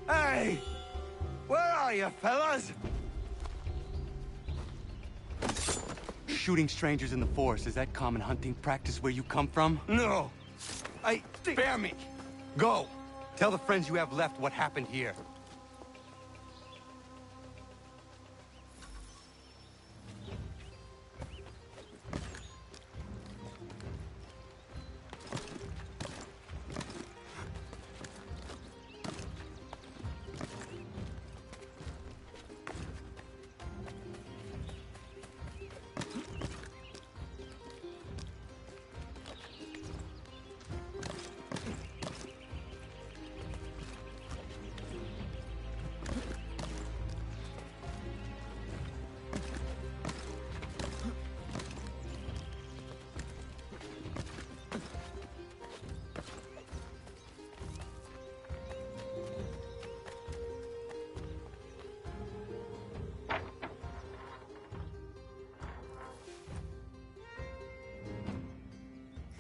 Hey! Where are you, fellas? Shooting strangers in the forest, is that common hunting practice where you come from? No. Spare me. Go! Tell the friends you have left what happened here.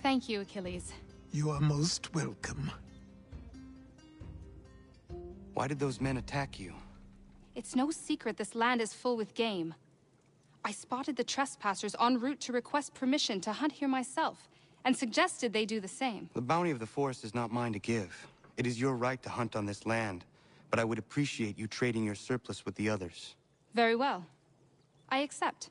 Thank you, Achilles. You are most welcome. Why did those men attack you? It's no secret this land is full with game. I spotted the trespassers en route to request permission to hunt here myself, and suggested they do the same. The bounty of the forest is not mine to give. It is your right to hunt on this land, but I would appreciate you trading your surplus with the others. Very well. I accept.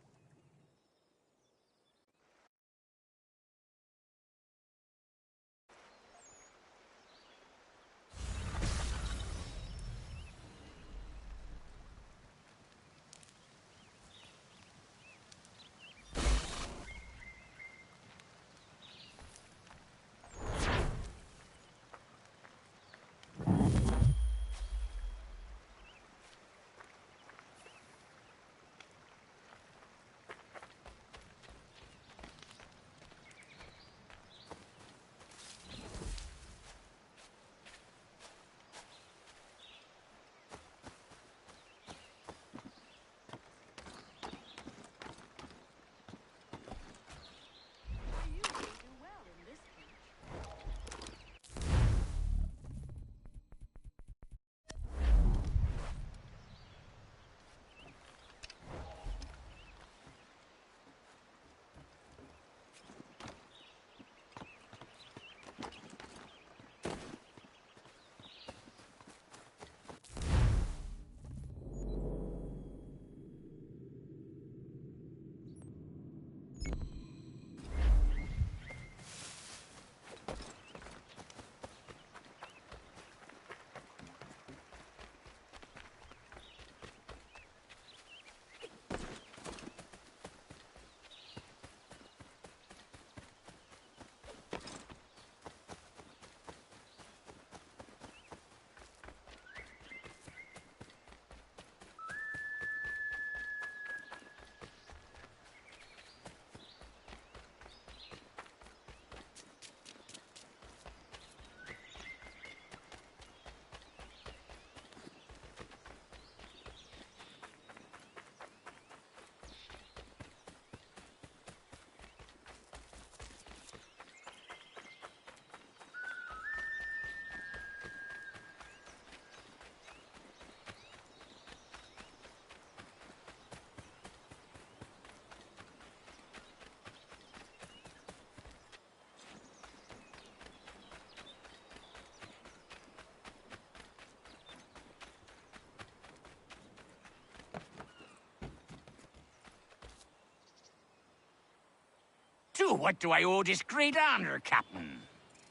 What do I owe this great honor, Captain?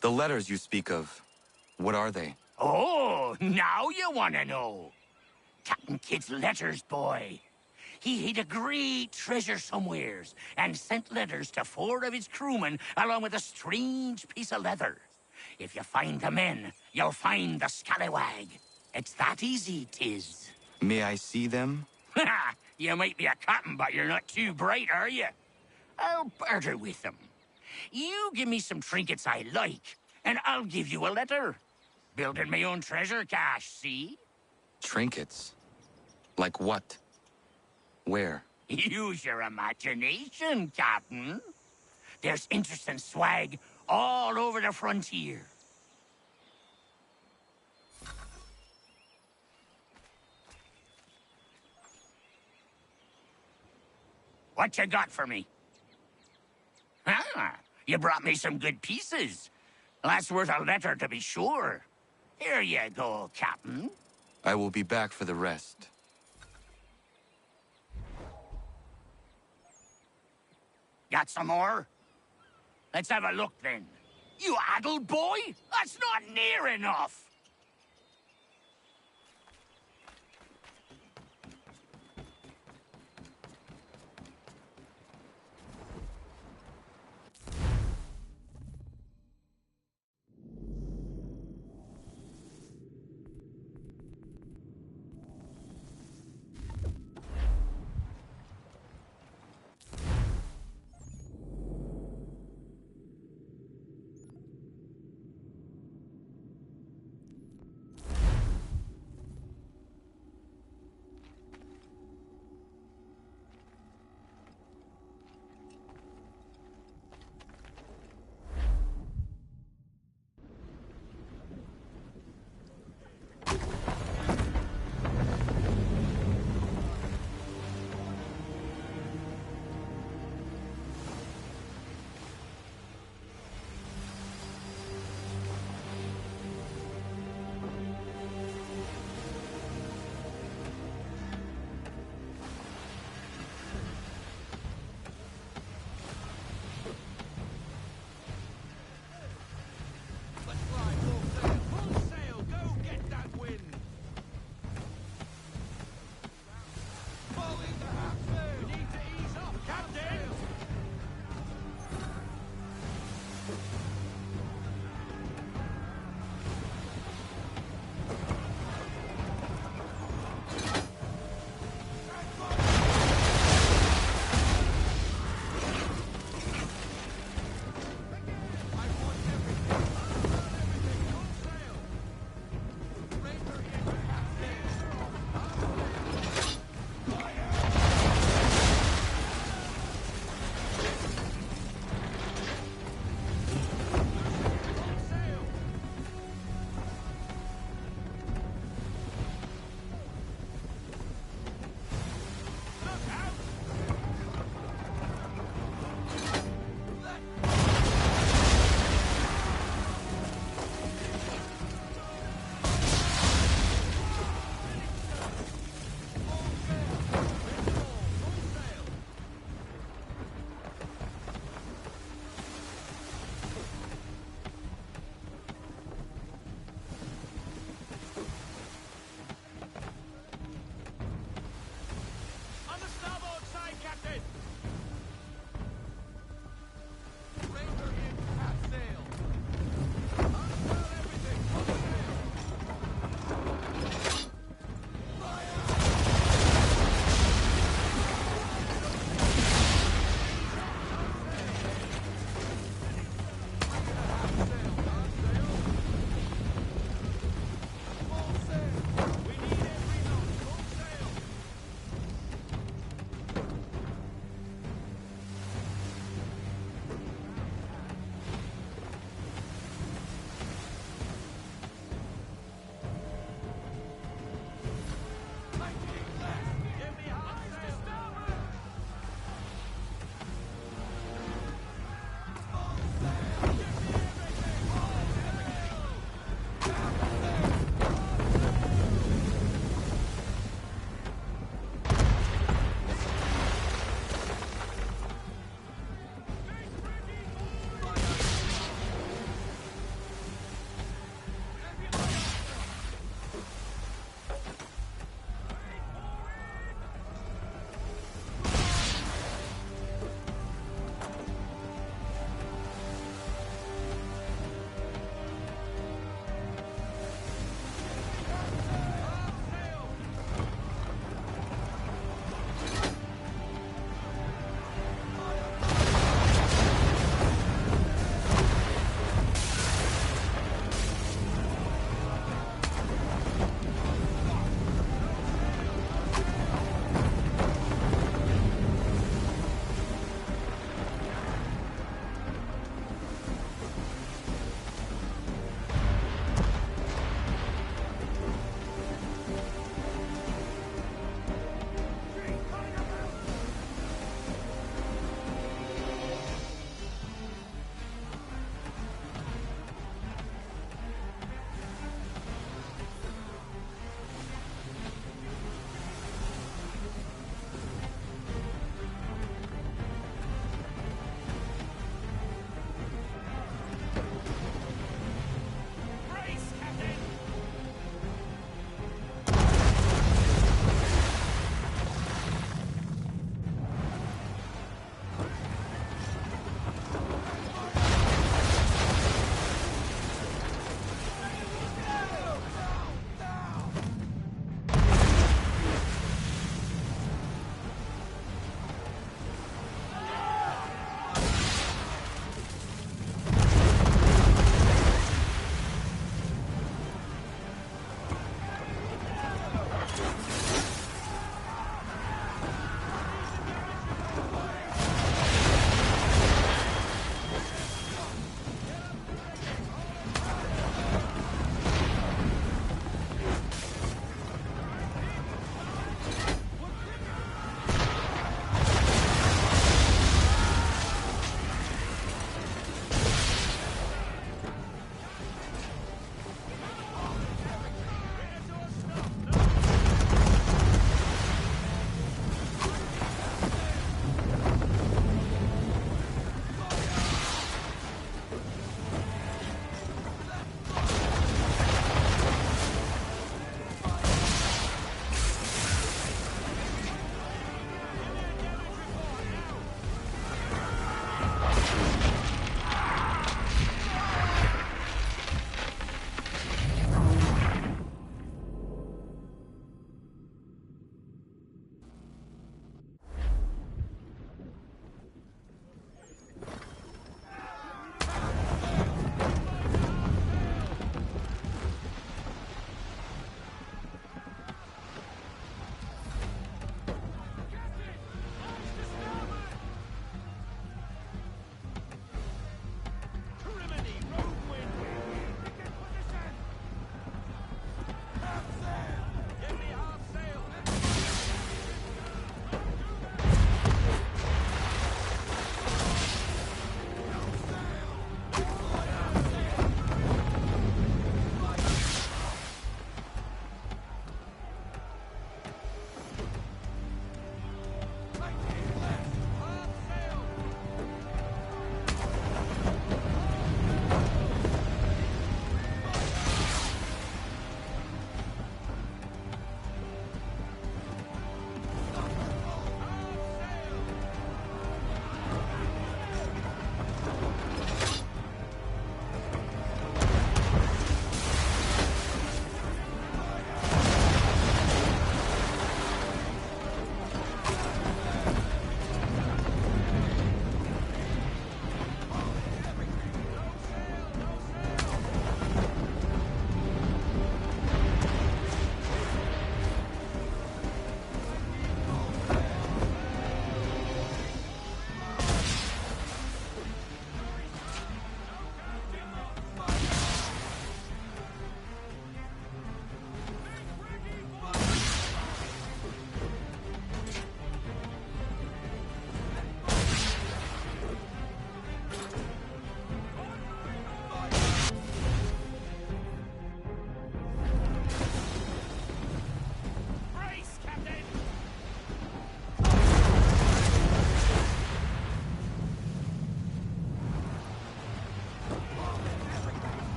The letters you speak of, what are they? Oh, now you want to know. Captain Kidd's letters, boy. He hid a great treasure somewheres and sent letters to 4 of his crewmen along with a strange piece of leather. If you find the men, you'll find the scallywag. It's that easy, 'tis. May I see them? You might be a captain, but you're not too bright, are you? I'll barter with them. You give me some trinkets I like, and I'll give you a letter. Building my own treasure cache, see? Trinkets? Like what? Where? Use your imagination, Captain. There's interesting swag all over the frontier. What you got for me? Ah, you brought me some good pieces. That's worth a letter to be sure. Here you go, Captain. I will be back for the rest. Got some more? Let's have a look then. You addled boy? That's not near enough.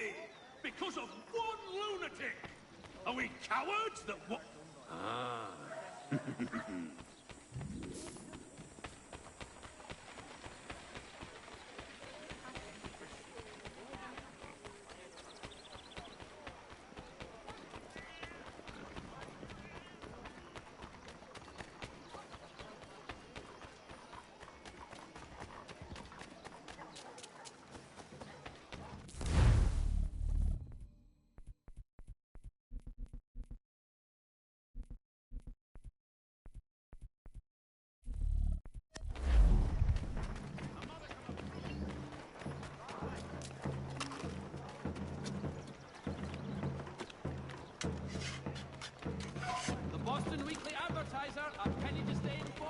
here because of one lunatic. Are we cowards that what? Ah. The Boston Weekly Advertiser, a penny disdain for.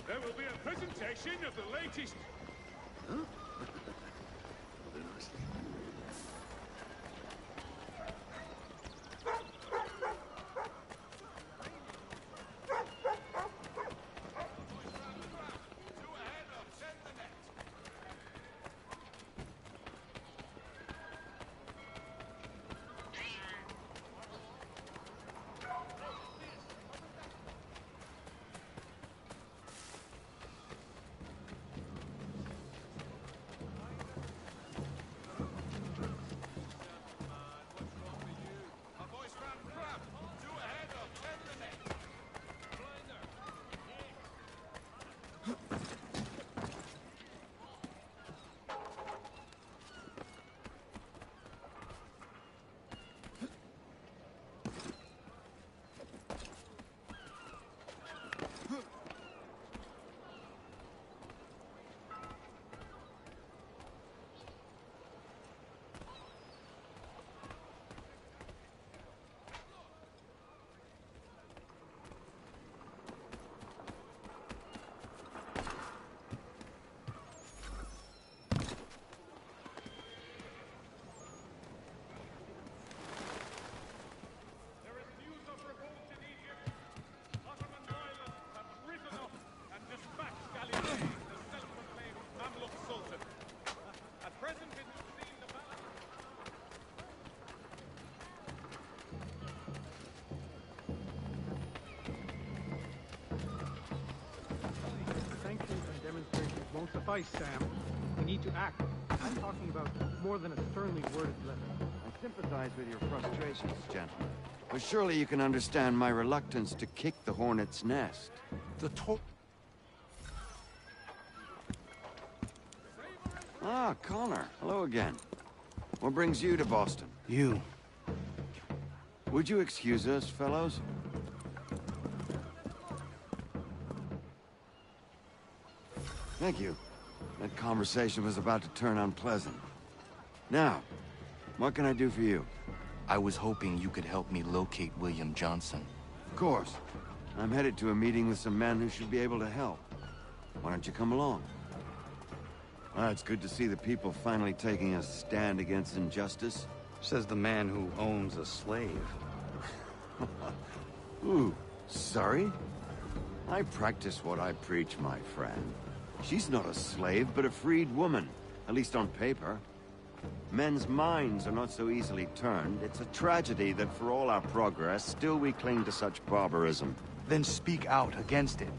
There will be a presentation of the latest... Huh? Won't suffice, Sam. We need to act. I'm talking about more than a sternly worded letter. I sympathize with your frustrations, gentlemen. But surely you can understand my reluctance to kick the hornet's nest. Ah, Connor. Hello again. What brings you to Boston? You. Would you excuse us, fellows? Thank you. That conversation was about to turn unpleasant. Now, what can I do for you? I was hoping you could help me locate William Johnson. Of course. I'm headed to a meeting with some men who should be able to help. Why don't you come along? It's good to see the people finally taking a stand against injustice. Says the man who owns a slave. Ooh, sorry? I practice what I preach, my friend. She's not a slave, but a freed woman, at least on paper. Men's minds are not so easily turned. It's a tragedy that for all our progress, still we cling to such barbarism. Then speak out against it.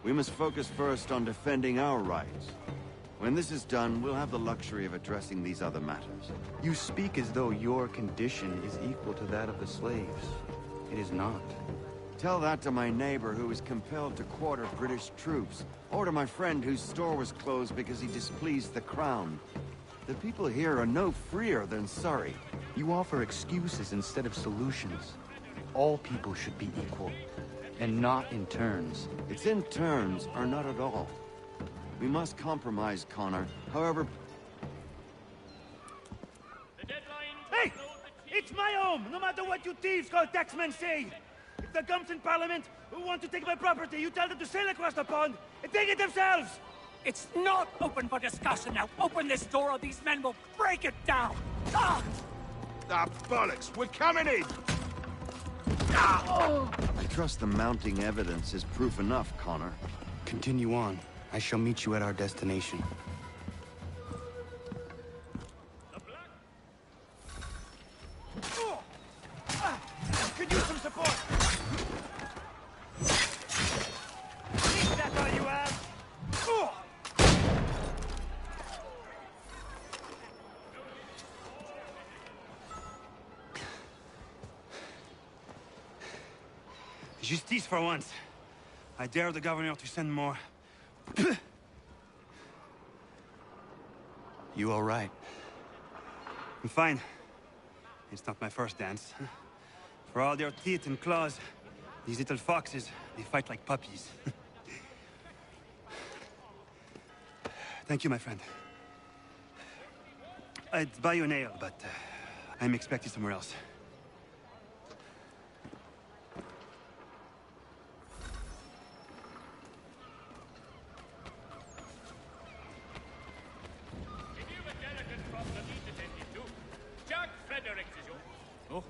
We must focus first on defending our rights. When this is done, we'll have the luxury of addressing these other matters. You speak as though your condition is equal to that of the slaves. It is not. Tell that to my neighbor who was compelled to quarter British troops, or to my friend whose store was closed because he displeased the crown. The people here are no freer than Surrey. You offer excuses instead of solutions. All people should be equal, and not in turns. It's in turns, or not at all. We must compromise, Connor. However... Hey! It's my home, no matter what you thieves called taxmen say! If the gumps in Parliament who want to take my property, you tell them to sail across the pond and take it themselves! It's not open for discussion now. Open this door or these men will break it down. Ah! Ah, bollocks! We're coming in! I trust the mounting evidence is proof enough, Connor. Continue on. I shall meet you at our destination. Could use some support! Is that all you have? Justice for once. I dare the governor to send more. You all right? I'm fine. It's not my first dance. For all their teeth and claws, these little foxes, they fight like puppies. Thank you, my friend. I'd buy you an ale, but I'm expected somewhere else. Oh.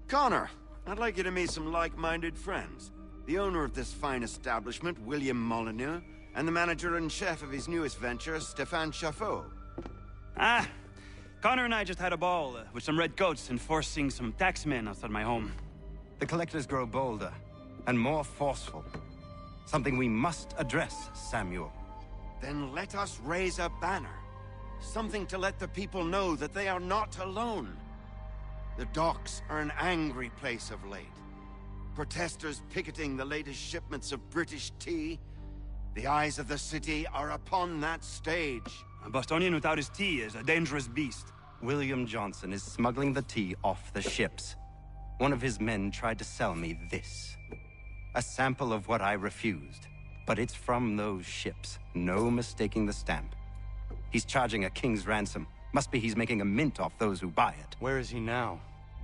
Connor, I'd like you to meet some like-minded friends. The owner of this fine establishment, William Molyneux, and the manager and chef of his newest venture, Stéphane Chaffeau. Ah, Connor and I just had a ball with some red coats enforcing some taxmen outside my home. The collectors grow bolder and more forceful. Something we must address, Samuel. Then let us raise a banner. Something to let the people know that they are not alone. The docks are an angry place of late. Protesters picketing the latest shipments of British tea. The eyes of the city are upon that stage. A Bostonian without his tea is a dangerous beast. William Johnson is smuggling the tea off the ships. One of his men tried to sell me this. A sample of what I refused. But it's from those ships. No mistaking the stamp. He's charging a king's ransom. Must be he's making a mint off those who buy it. Where is he now?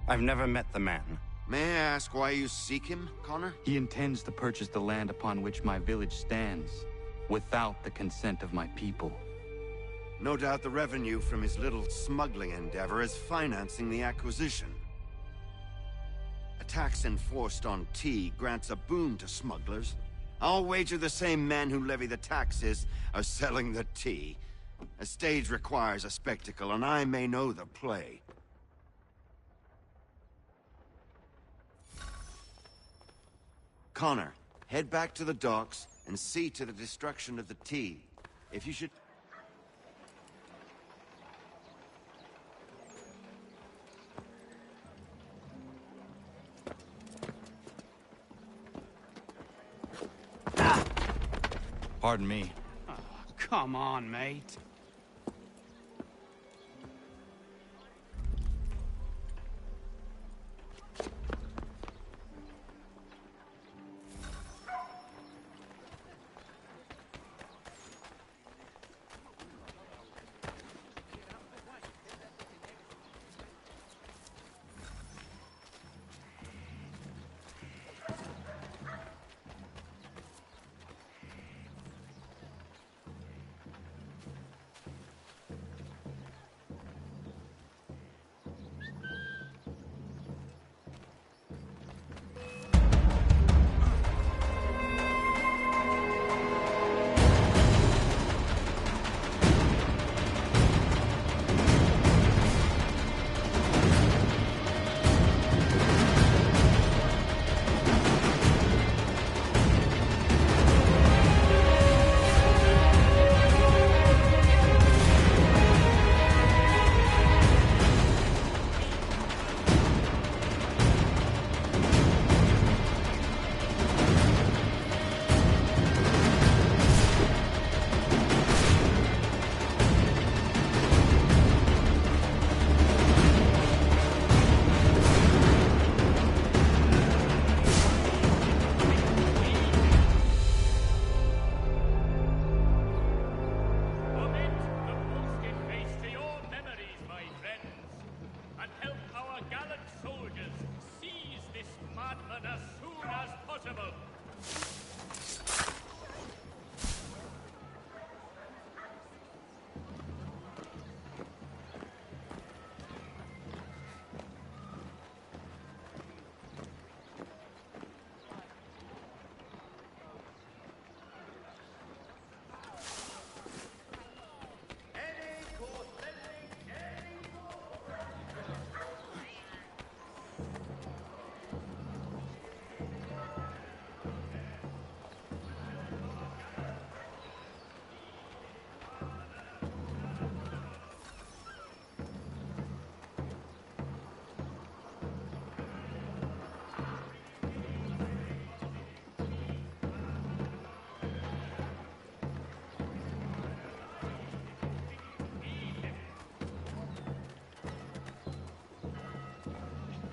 I've never met the man. May I ask why you seek him, Connor? He intends to purchase the land upon which my village stands, without the consent of my people. No doubt the revenue from his little smuggling endeavor is financing the acquisition. A tax enforced on tea grants a boon to smugglers. I'll wager the same men who levy the taxes are selling the tea. A stage requires a spectacle, and I may know the play. Connor, head back to the docks and see to the destruction of the tea. If you should... Pardon me. Oh, come on, mate.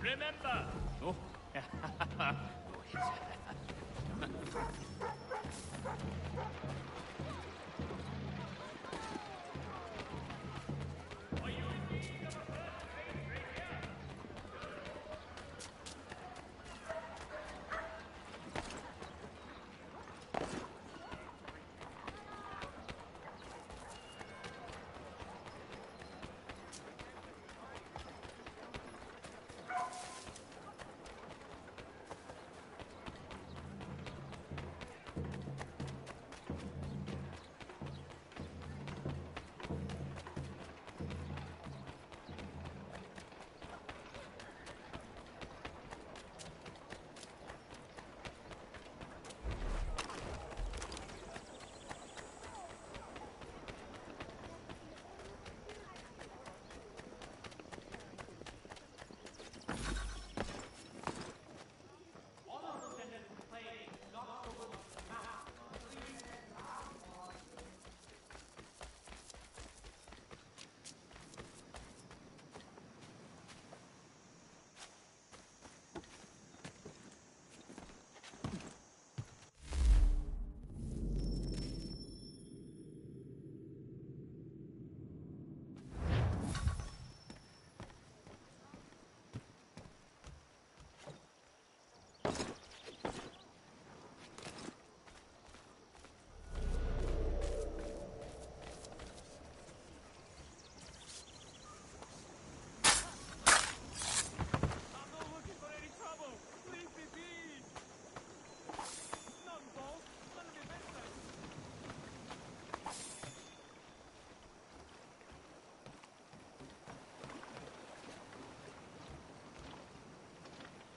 Remember! Oh.